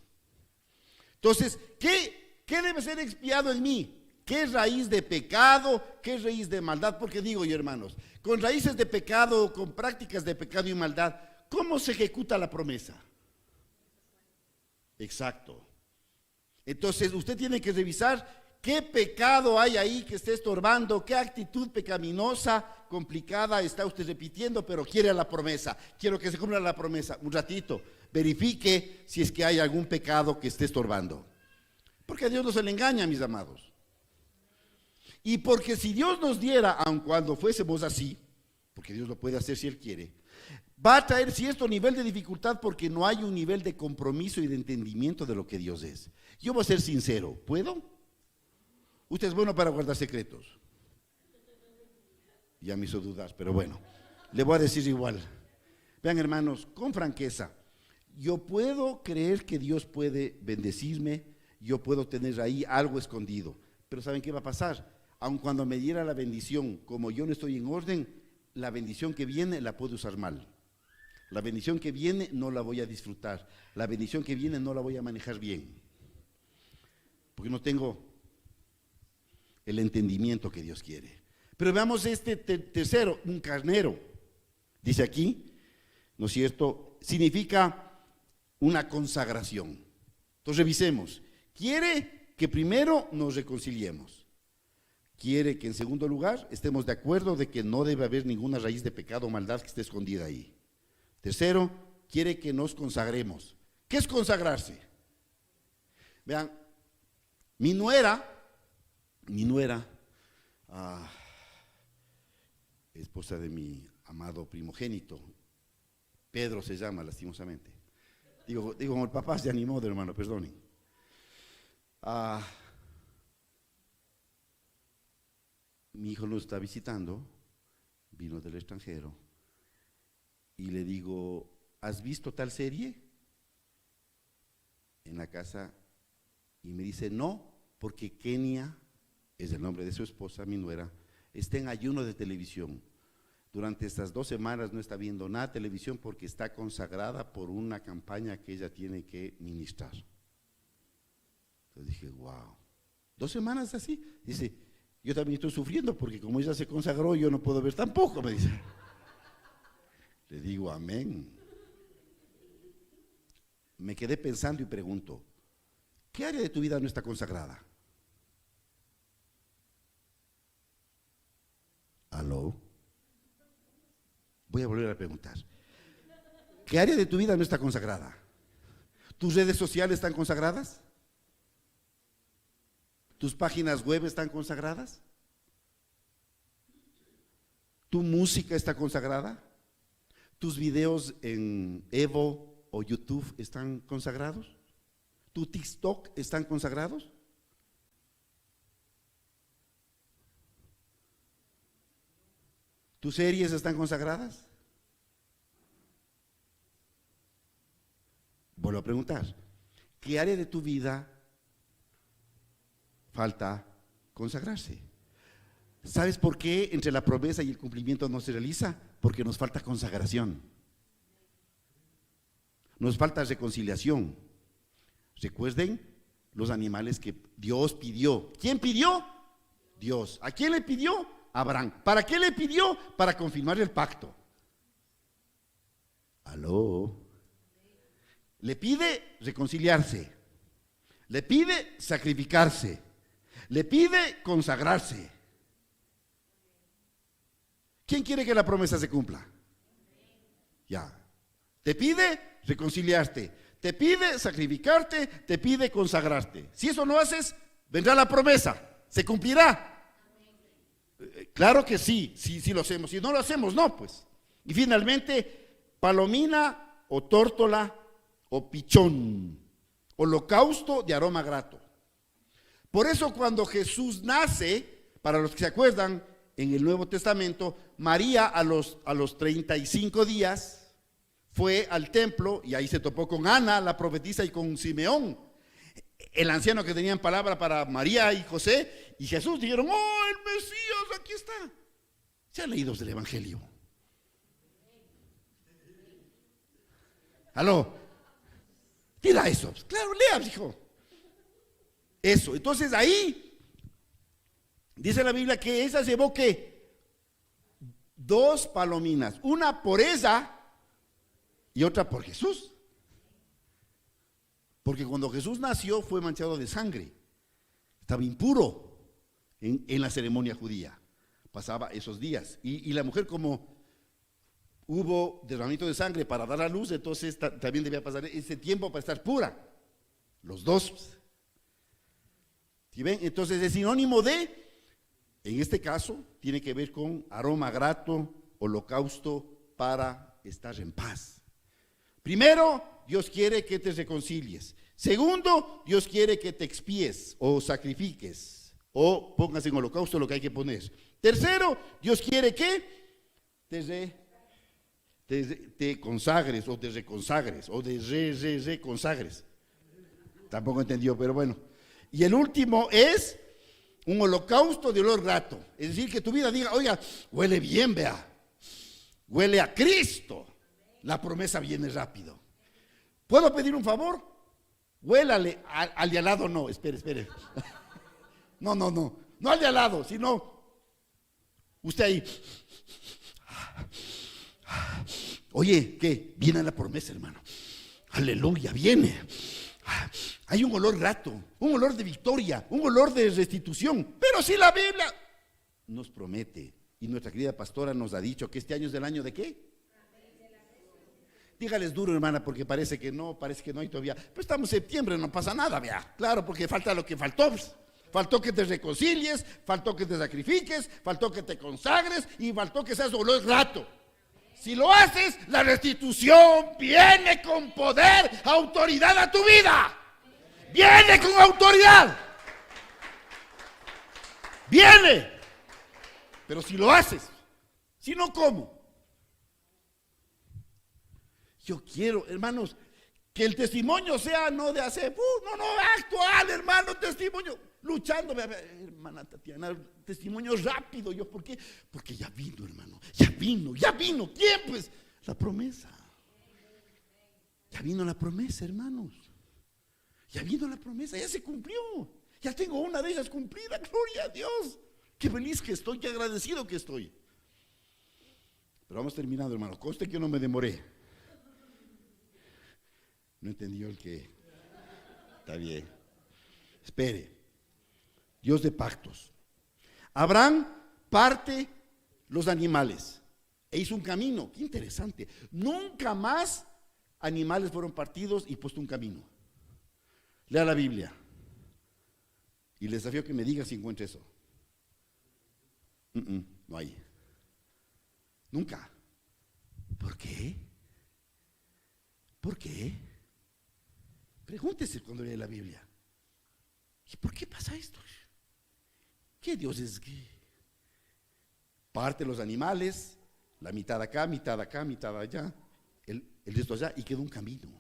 Entonces, ¿qué debe ser expiado en mí? ¿Qué raíz de pecado? ¿Qué raíz de maldad? Porque digo yo, hermanos, con raíces de pecado, con prácticas de pecado y maldad, ¿cómo se ejecuta la promesa? Exacto. Entonces usted tiene que revisar qué pecado hay ahí que esté estorbando, qué actitud pecaminosa, complicada está usted repitiendo, pero quiere la promesa. Quiero que se cumpla la promesa. Un ratito, verifique si es que hay algún pecado que esté estorbando. Porque a Dios no se le engaña, mis amados. Y porque si Dios nos diera, aun cuando fuésemos así, porque Dios lo puede hacer si Él quiere, va a traer cierto nivel de dificultad porque no hay un nivel de compromiso y de entendimiento de lo que Dios es. Yo voy a ser sincero, ¿puedo? Usted es bueno para guardar secretos. Ya me hizo dudar, pero bueno, le voy a decir igual. Vean, hermanos, con franqueza, yo puedo creer que Dios puede bendecirme, yo puedo tener ahí algo escondido, pero ¿saben qué va a pasar? Aun cuando me diera la bendición, como yo no estoy en orden, la bendición que viene la puedo usar mal. La bendición que viene no la voy a disfrutar. La bendición que viene no la voy a manejar bien. Porque no tengo el entendimiento que Dios quiere. Pero veamos este tercero, un carnero. Dice aquí, ¿no es cierto? Significa una consagración. Entonces revisemos. Quiere que primero nos reconciliemos. Quiere que en segundo lugar estemos de acuerdo de que no debe haber ninguna raíz de pecado o maldad que esté escondida ahí. Tercero, quiere que nos consagremos. ¿Qué es consagrarse? Vean, mi nuera, esposa de mi amado primogénito, Pedro se llama lastimosamente. Digo, como el papá se animó, hermano, perdonen. Mi hijo nos está visitando, vino del extranjero, y le digo, ¿has visto tal serie en la casa? Y me dice, no, porque Kenia, es el nombre de su esposa, mi nuera, está en ayuno de televisión. Durante estas 2 semanas no está viendo nada de televisión porque está consagrada por una campaña que ella tiene que ministrar. Entonces dije, wow, 2 semanas así. Dice, yo también estoy sufriendo porque como ella se consagró, yo no puedo ver tampoco, me dice. Le digo, amén. Me quedé pensando y pregunto, ¿qué área de tu vida no está consagrada? ¿Aló? Voy a volver a preguntar. ¿Qué área de tu vida no está consagrada? ¿Tus redes sociales están consagradas? ¿Tus páginas web están consagradas? ¿Tu música está consagrada? ¿Tus videos en Evo o YouTube están consagrados? ¿Tu TikTok están consagrados? ¿Tus series están consagradas? Vuelvo a preguntar, ¿qué área de tu vida falta consagrarse? ¿Sabes por qué entre la promesa y el cumplimiento no se realiza? Porque nos falta consagración. Nos falta reconciliación. Recuerden los animales que Dios pidió. ¿Quién pidió? Dios. ¿A quién le pidió? Abraham. ¿Para qué le pidió? Para confirmar el pacto. ¿Aló? Le pide reconciliarse. Le pide sacrificarse. Le pide consagrarse. ¿Quién quiere que la promesa se cumpla? Ya. Te pide reconciliarte, te pide sacrificarte, te pide consagrarte. Si eso no haces, vendrá la promesa, se cumplirá. Claro que sí, sí lo hacemos. Si no lo hacemos, no, pues. Y finalmente, palomina o tórtola o pichón, holocausto de aroma grato. Por eso cuando Jesús nace, para los que se acuerdan, en el Nuevo Testamento, María a los 35 días fue al templo y ahí se topó con Ana, la profetisa, y con Simeón, el anciano que tenían palabra para María y José, y Jesús. Dijeron, oh, el Mesías, aquí está. ¿Se han leído del Evangelio? ¿Aló? Tira eso. Claro, lea, hijo. Eso, entonces ahí dice la Biblia que esa llevó ¿qué? 2 palominas, una por ella y otra por Jesús. Porque cuando Jesús nació fue manchado de sangre, estaba impuro en la ceremonia judía, pasaba esos días. Y la mujer, como hubo derramamiento de sangre para dar a luz, entonces también debía pasar ese tiempo para estar pura, los dos. ¿Sí ven? Entonces es sinónimo de, en este caso, tiene que ver con aroma grato, holocausto para estar en paz. Primero, Dios quiere que te reconcilies. Segundo, Dios quiere que te expíes o sacrifiques o pongas en holocausto lo que hay que poner. Tercero, Dios quiere que te consagres o te reconsagres o te reconsagres. Tampoco entendió, pero bueno. Y el último es un holocausto de olor grato. Es decir, que tu vida diga, oiga, huele bien, vea, huele a Cristo. La promesa viene rápido. ¿Puedo pedir un favor? Huélale al de al lado, no, espere. No al de al lado, sino usted ahí. Oye, ¿qué? Viene la promesa, hermano. Aleluya, viene. Hay un olor grato, un olor de victoria, un olor de restitución. Pero si la Biblia nos promete, y nuestra querida pastora nos ha dicho que este año es el año de ¿qué? Dígales duro, hermana, porque parece que no hay todavía. Pero estamos en septiembre, no pasa nada, vea. Claro, porque falta lo que faltó. Faltó que te reconcilies, faltó que te sacrifiques, faltó que te consagres y faltó que seas olor grato. Si lo haces, la restitución viene con poder, autoridad a tu vida. Viene con autoridad. Viene. Pero si lo haces, si no, ¿cómo? Yo quiero, hermanos, que el testimonio sea no de hacer, no, actual, hermano, testimonio, luchando, hermana Tatiana, testimonio rápido. ¿Yo por qué? Porque ya vino, hermano, ya vino. ¿Quién? Pues la promesa. Ya vino la promesa, hermanos. Ya vino la promesa, ya se cumplió. Ya tengo una de ellas cumplida, gloria a Dios. Qué feliz que estoy, qué agradecido que estoy. Pero vamos terminando, hermano. Conste que yo no me demoré. No entendió el que. Está bien. Espere. Dios de pactos. Abraham parte los animales e hizo un camino. Qué interesante. Nunca más animales fueron partidos y puesto un camino. Lea la Biblia. Y les desafío que me diga si encuentra eso. No hay. Nunca. ¿Por qué? ¿Por qué? Pregúntese cuando lee la Biblia. ¿Y por qué pasa esto? ¿Qué Dios es que parte los animales, la mitad acá, mitad allá, el resto allá, y queda un camino?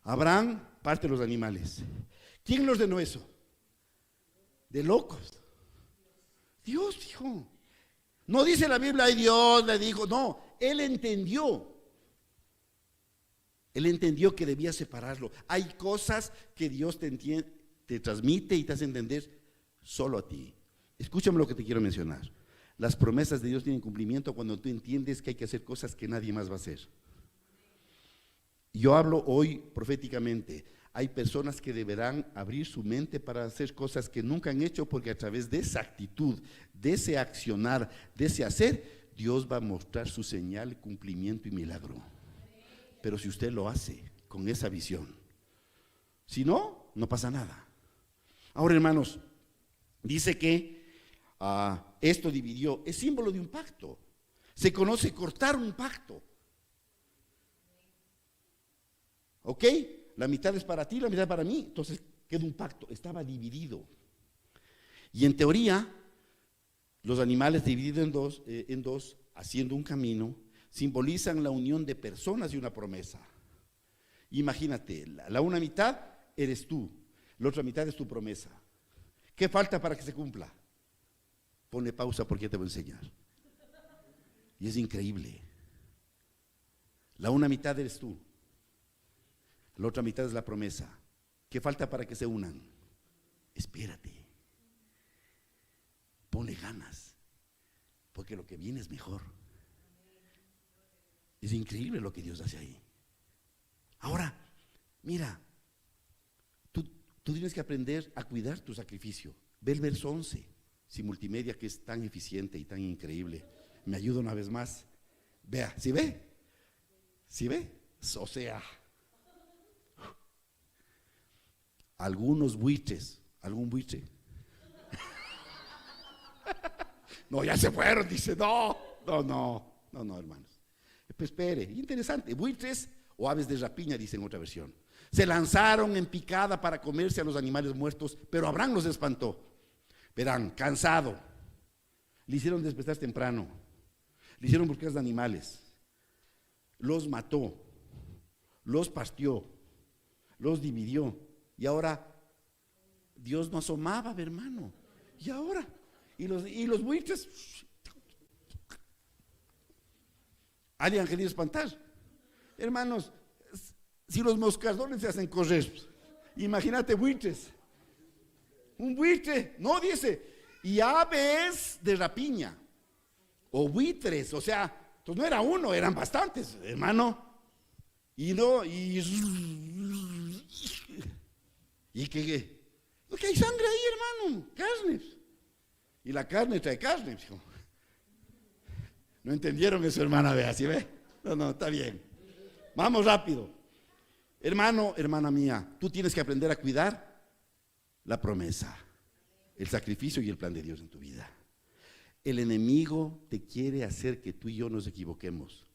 Abraham parte los animales. ¿Quién los ordenó eso? De locos. Dios dijo. No dice la Biblia, ay, Dios le dijo, no, él entendió. Él entendió que debía separarlo. Hay cosas que Dios te transmite y te hace entender solo a ti. Escúchame lo que te quiero mencionar. Las promesas de Dios tienen cumplimiento cuando tú entiendes que hay que hacer cosas que nadie más va a hacer. Yo hablo hoy proféticamente. Hay personas que deberán abrir su mente para hacer cosas que nunca han hecho, porque a través de esa actitud, de ese accionar, de ese hacer, Dios va a mostrar su señal, cumplimiento y milagro. Pero si usted lo hace con esa visión, si no, no pasa nada. Ahora, hermanos, dice que esto dividió, es símbolo de un pacto. Se conoce cortar un pacto. ¿Ok? La mitad es para ti, la mitad es para mí. Entonces queda un pacto, estaba dividido. Y en teoría, los animales divididos en dos, haciendo un camino, simbolizan la unión de personas y una promesa. Imagínate, la una mitad eres tú, la otra mitad es tu promesa. ¿Qué falta para que se cumpla? Ponle pausa porque te voy a enseñar. Y es increíble. La una mitad eres tú, la otra mitad es la promesa. ¿Qué falta para que se unan? Espérate. Ponle ganas, porque lo que viene es mejor. Es increíble lo que Dios hace ahí. Ahora, Mira, tú tienes que aprender a cuidar tu sacrificio. Ve el verso 11, si multimedia que es tan eficiente y tan increíble, me ayuda una vez más. Vea, ¿sí ve? ¿Sí ve? O sea, algunos buitres, algún buitre. No, ya se fueron, dice, no, hermanos. Pues espere, interesante, buitres o aves de rapiña, dice en otra versión. Se lanzaron en picada para comerse a los animales muertos, pero Abraham los espantó. Verán, cansado, le hicieron despertar temprano, le hicieron buscar de animales, los mató, los partió, los dividió, y ahora Dios no asomaba, hermano. Y ahora, y los buitres, alguien quería espantar. Hermanos, si los moscardones se hacen correr, imagínate buitres. Un buitre, no dice, y aves de rapiña, o buitres, o sea, entonces no era uno, eran bastantes, hermano. Y que hay sangre ahí, hermano, carne. Y la carne trae carne. No entendieron eso, hermana, vea, ¿sí ve? No, está bien. Vamos rápido. Hermano, hermana mía, tú tienes que aprender a cuidar la promesa, el sacrificio y el plan de Dios en tu vida. El enemigo te quiere hacer que tú y yo nos equivoquemos,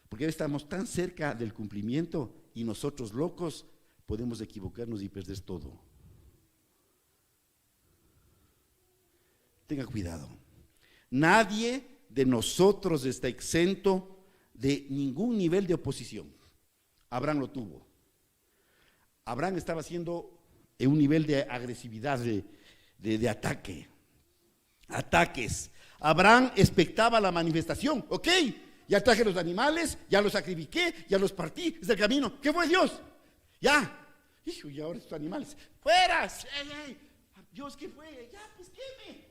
porque estamos tan cerca del cumplimiento y nosotros locos podemos equivocarnos y perder todo. Tenga cuidado. Nadie de nosotros está exento de ningún nivel de oposición. Abraham lo tuvo. Abraham estaba haciendo en un nivel de agresividad, de ataques. Abraham expectaba la manifestación. Ok, ya traje los animales, ya los sacrifiqué, ya los partí, es el camino. ¿Qué fue Dios? Ya. Hijo, y ahora estos animales. ¡Fuera! ¡Ey! Dios, ¿qué fue? Ya, pues queme.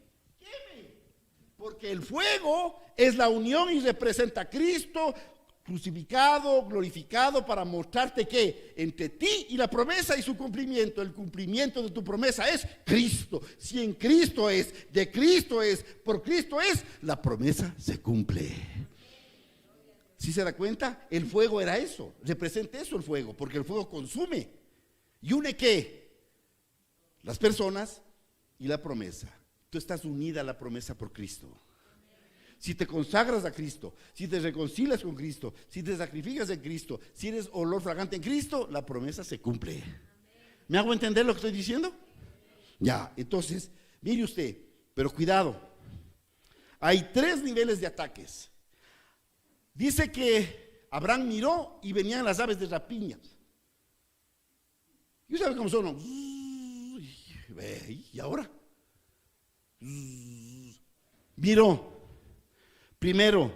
Porque el fuego es la unión y representa a Cristo crucificado, glorificado, para mostrarte que entre ti y la promesa y su cumplimiento, el cumplimiento de tu promesa es Cristo. Si en Cristo es, de Cristo es, por Cristo es, la promesa se cumple. ¿Sí se da cuenta? El fuego era eso, representa eso el fuego, porque el fuego consume y une ¿qué? Las personas y la promesa. Tú estás unida a la promesa por Cristo. Si te consagras a Cristo, si te reconcilias con Cristo, si te sacrificas en Cristo, si eres olor fragante en Cristo, la promesa se cumple. ¿Me hago entender lo que estoy diciendo? Ya, entonces, mire usted, pero cuidado. Hay 3 niveles de ataques. Dice que Abraham miró y venían las aves de rapiña. ¿Y sabe cómo son? ¿Y ahora? Miró. Primero,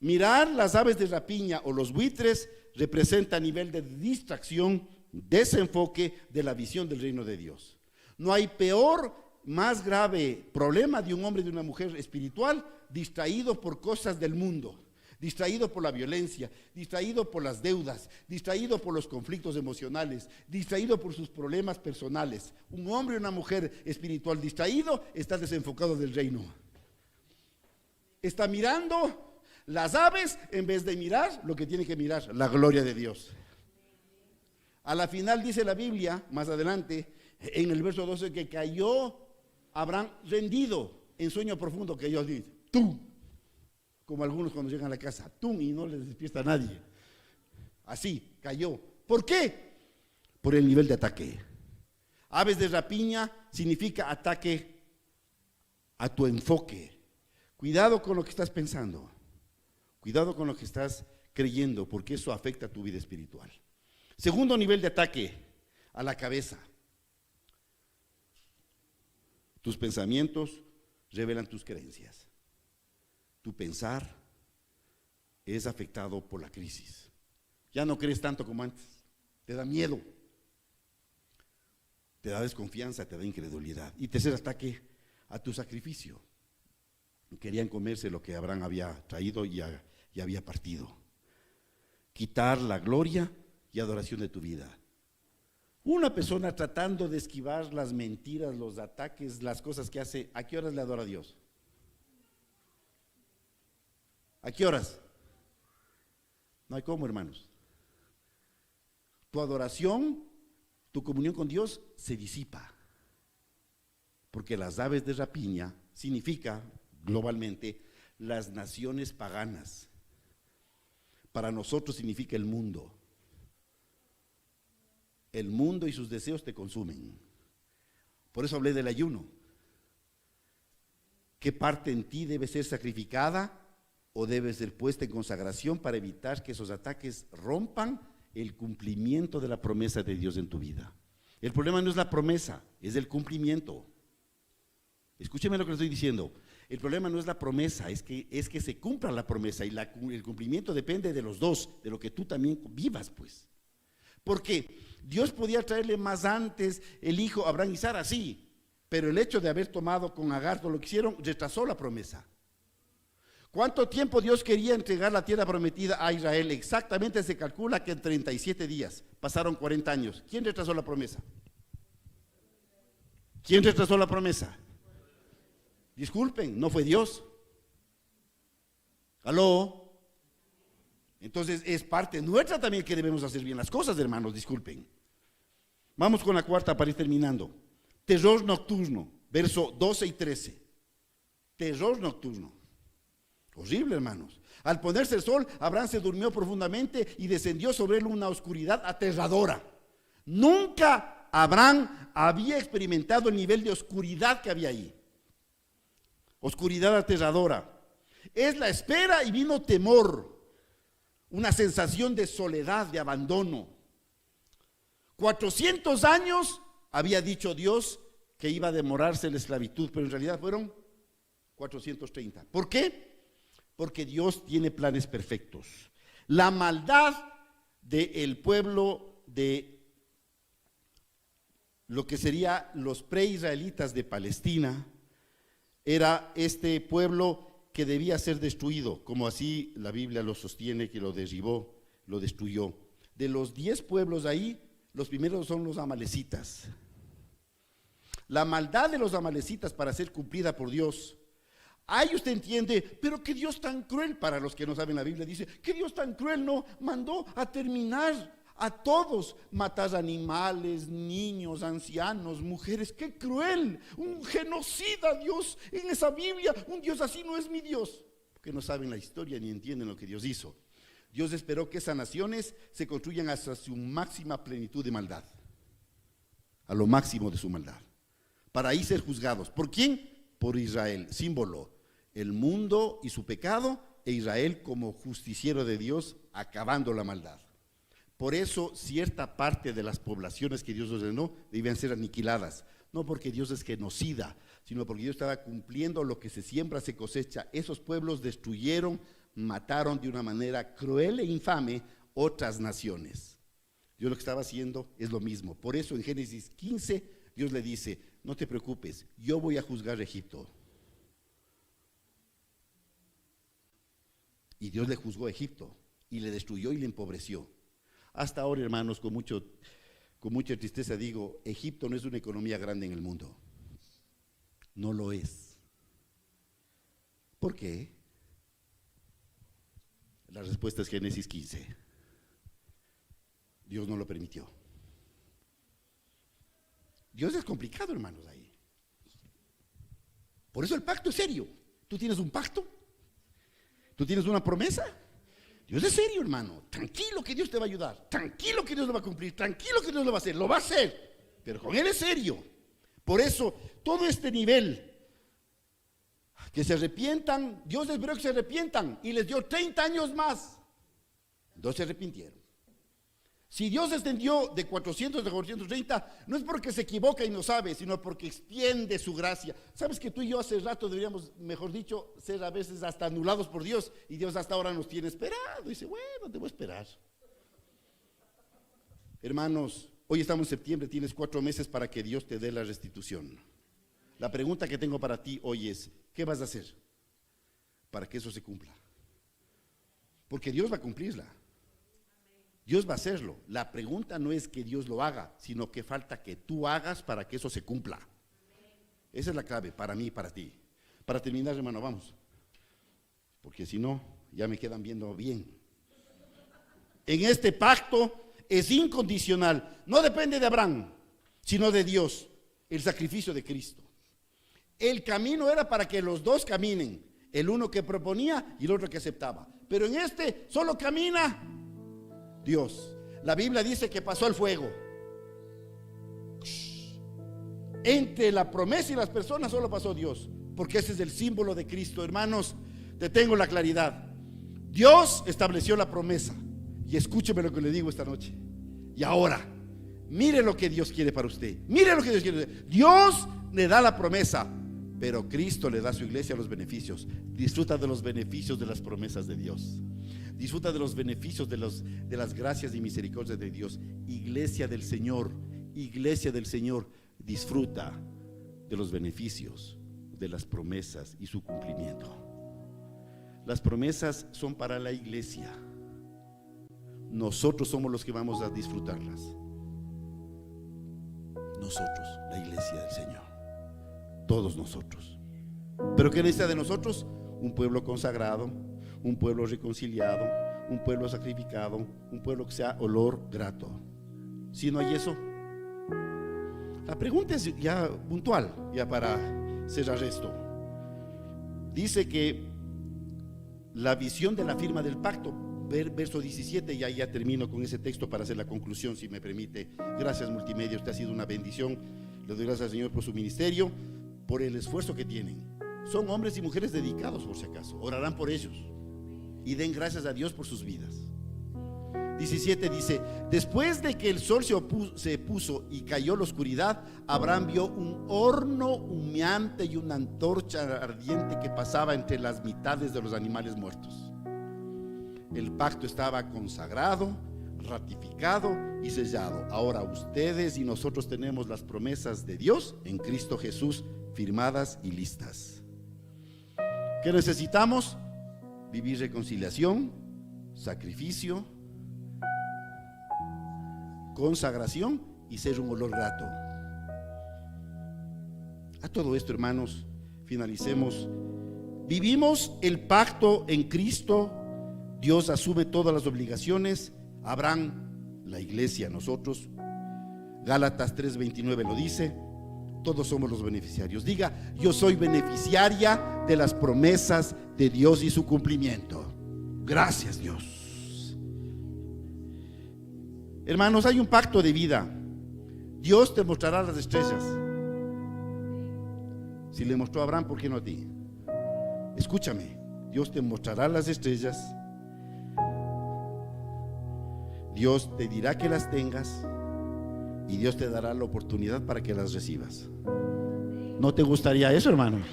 mirar las aves de rapiña o los buitres representa nivel de distracción, desenfoque de la visión del reino de Dios. No hay peor, más grave problema de un hombre y de una mujer espiritual distraído por cosas del mundo, distraído por la violencia, distraído por las deudas, distraído por los conflictos emocionales, distraído por sus problemas personales. Un hombre y una mujer espiritual distraído está desenfocado del reino. Está mirando las aves en vez de mirar lo que tiene que mirar, la gloria de Dios. A la final dice la Biblia, más adelante, en el verso 12, que cayó Abraham rendido en sueño profundo, que Dios dice, ¡tum! Como algunos cuando llegan a la casa, ¡tum! Y no les despierta a nadie. Así, cayó. ¿Por qué? Por el nivel de ataque. Aves de rapiña significa ataque a tu enfoque. Cuidado con lo que estás pensando, cuidado con lo que estás creyendo, porque eso afecta a tu vida espiritual. Segundo nivel de ataque, a la cabeza. Tus pensamientos revelan tus creencias. Tu pensar es afectado por la crisis. Ya no crees tanto como antes, te da miedo, te da desconfianza, te da incredulidad. Y tercer ataque, a tu sacrificio. Querían comerse lo que Abraham había traído y había partido. Quitar la gloria y adoración de tu vida. Una persona tratando de esquivar las mentiras, los ataques, las cosas que hace, ¿a qué horas le adora a Dios? ¿A qué horas? No hay cómo, hermanos. Tu adoración, tu comunión con Dios se disipa. Porque las aves de rapiña significa globalmente las naciones paganas. Para nosotros significa el mundo. El mundo y sus deseos te consumen. Por eso hablé del ayuno. ¿Qué parte en ti debe ser sacrificada o debe ser puesta en consagración para evitar que esos ataques rompan el cumplimiento de la promesa de Dios en tu vida? El problema no es la promesa, es el cumplimiento. Escúcheme lo que le estoy diciendo. El problema no es la promesa, es que se cumpla la promesa, y el cumplimiento depende de los dos, de lo que tú también vivas, pues. Porque Dios podía traerle más antes el hijo Abraham y Sara, sí, pero el hecho de haber tomado con Agar todo lo que hicieron, retrasó la promesa. ¿Cuánto tiempo Dios quería entregar la tierra prometida a Israel? Exactamente se calcula que en 37 días, pasaron 40 años. ¿Quién retrasó la promesa? ¿Quién retrasó la promesa? Disculpen, no fue Dios. ¿Aló? Entonces es parte nuestra también que debemos hacer bien las cosas, hermanos, disculpen. Vamos con la cuarta para ir terminando. Terror nocturno, verso 12 y 13. Terror nocturno. Horrible, hermanos. Al ponerse el sol, Abraham se durmió profundamente y descendió sobre él una oscuridad aterradora. Nunca Abraham había experimentado el nivel de oscuridad que había ahí. Oscuridad aterradora. Es la espera y vino temor. Una sensación de soledad, de abandono. 400 años había dicho Dios que iba a demorarse la esclavitud, pero en realidad fueron 430. ¿Por qué? Porque Dios tiene planes perfectos. La maldad del pueblo de lo que sería los preisraelitas de Palestina era este pueblo que debía ser destruido, como así la Biblia lo sostiene, que lo derribó, lo destruyó. De los 10 pueblos ahí, los primeros son los amalecitas. La maldad de los amalecitas para ser cumplida por Dios. Ahí usted entiende, pero qué Dios tan cruel, para los que no saben la Biblia, dice, qué Dios tan cruel, no mandó a terminar a todos, matar animales, niños, ancianos, mujeres, qué cruel, un genocida Dios en esa Biblia, un Dios así no es mi Dios, porque no saben la historia ni entienden lo que Dios hizo. Dios esperó que esas naciones se construyan hasta su máxima plenitud de maldad, a lo máximo de su maldad, para ahí ser juzgados. ¿Por quién? Por Israel, símbolo, el mundo y su pecado, e Israel como justiciero de Dios, acabando la maldad. Por eso cierta parte de las poblaciones que Dios ordenó debían ser aniquiladas, no porque Dios es genocida, sino porque Dios estaba cumpliendo lo que se siembra, se cosecha. Esos pueblos destruyeron, mataron de una manera cruel e infame otras naciones. Dios lo que estaba haciendo es lo mismo. Por eso en Génesis 15 Dios le dice, no te preocupes, yo voy a juzgar a Egipto. Y Dios le juzgó a Egipto y le destruyó y le empobreció. Hasta ahora, hermanos, con mucha tristeza digo, Egipto no es una economía grande en el mundo. No lo es. ¿Por qué? La respuesta es Génesis 15. Dios no lo permitió. Dios es complicado, hermanos, ahí. Por eso el pacto es serio. ¿Tú tienes un pacto? ¿Tú tienes una promesa? Dios es serio, hermano. Tranquilo que Dios te va a ayudar. Tranquilo que Dios lo va a cumplir. Tranquilo que Dios lo va a hacer. Lo va a hacer. Pero con Él es serio. Por eso, todo este nivel, que se arrepientan, Dios esperó que se arrepientan y les dio 30 años más. No se arrepintieron. Si Dios extendió de 400 a 430, no es porque se equivoca y no sabe, sino porque extiende su gracia. ¿Sabes que tú y yo hace rato deberíamos, mejor dicho, ser a veces hasta anulados por Dios? Y Dios hasta ahora nos tiene esperado. Dice, bueno, te voy a esperar. Hermanos, hoy estamos en septiembre, tienes 4 meses para que Dios te dé la restitución. La pregunta que tengo para ti hoy es, ¿qué vas a hacer para que eso se cumpla? Porque Dios va a cumplirla. Dios va a hacerlo. La pregunta no es que Dios lo haga, sino que falta que tú hagas para que eso se cumpla. Esa es la clave para mí y para ti. Para terminar, hermano, vamos. Porque si no, ya me quedan viendo bien. En este pacto es incondicional. No depende de Abraham, sino de Dios. El sacrificio de Cristo. El camino era para que los dos caminen. El uno que proponía y el otro que aceptaba. Pero en este solo camina Dios. La Biblia dice que pasó el fuego. Entre la promesa y las personas solo pasó Dios. Porque ese es el símbolo de Cristo. Hermanos, te tengo la claridad. Dios estableció la promesa. Y escúcheme lo que le digo esta noche. Y ahora, mire lo que Dios quiere para usted. Mire lo que Dios quiere. Dios le da la promesa, pero Cristo le da a su iglesia los beneficios. Disfruta de los beneficios de las promesas de Dios. Disfruta de los beneficios de las gracias y misericordias de Dios. Iglesia del Señor, disfruta de los beneficios de las promesas y su cumplimiento. Las promesas son para la iglesia. Nosotros somos los que vamos a disfrutarlas. Nosotros, la iglesia del Señor. Todos nosotros. ¿Pero qué necesita de nosotros? Un pueblo consagrado, un pueblo reconciliado, un pueblo sacrificado, un pueblo que sea olor grato. Si no hay eso, la pregunta es ya puntual, ya para cerrar esto. Dice que la visión de la firma del pacto, verso 17, y ahí ya termino con ese texto para hacer la conclusión, si me permite. Gracias, Multimedia, usted ha sido una bendición. Le doy gracias al Señor por su ministerio, por el esfuerzo que tienen. Son hombres y mujeres dedicados, por si acaso. Orarán por ellos y den gracias a Dios por sus vidas. 17 dice: después de que el sol se puso y cayó la oscuridad, Abraham vio un horno humeante y una antorcha ardiente que pasaba entre las mitades de los animales muertos. El pacto estaba consagrado, ratificado y sellado. Ahora ustedes y nosotros tenemos las promesas de Dios en Cristo Jesús firmadas y listas. ¿Qué necesitamos? Vivir reconciliación, sacrificio, consagración y ser un olor grato. A todo esto, hermanos, finalicemos. Vivimos el pacto en Cristo. Dios asume todas las obligaciones. Abraham, la iglesia, nosotros. Gálatas 3:29 lo dice. Todos somos los beneficiarios. Diga: yo soy beneficiaria de las promesas de Dios y su cumplimiento. Gracias, Dios. Hermanos, hay un pacto de vida. Dios te mostrará las estrellas. Si le mostró a Abraham, ¿por qué no a ti? Escúchame, Dios te mostrará las estrellas. Dios te dirá que las tengas y Dios te dará la oportunidad para que las recibas. ¿No te gustaría eso, hermanos?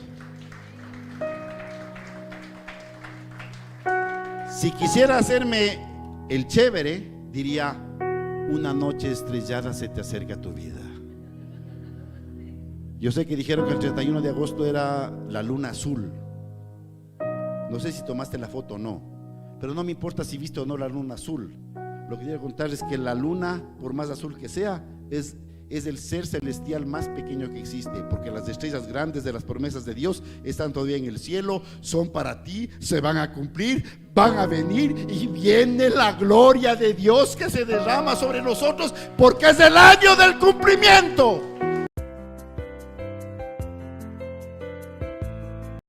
Si quisiera hacerme el chévere, diría: una noche estrellada se te acerca a tu vida. Yo sé que dijeron que el 31 de agosto era la luna azul. No sé si tomaste la foto o no, pero no me importa si viste o no la luna azul. Lo que quiero contar es que la luna, por más azul que sea, es el ser celestial más pequeño que existe, porque las estrellas grandes de las promesas de Dios están todavía en el cielo, son para ti, se van a cumplir, van a venir y viene la gloria de Dios que se derrama sobre nosotros, porque es el año del cumplimiento.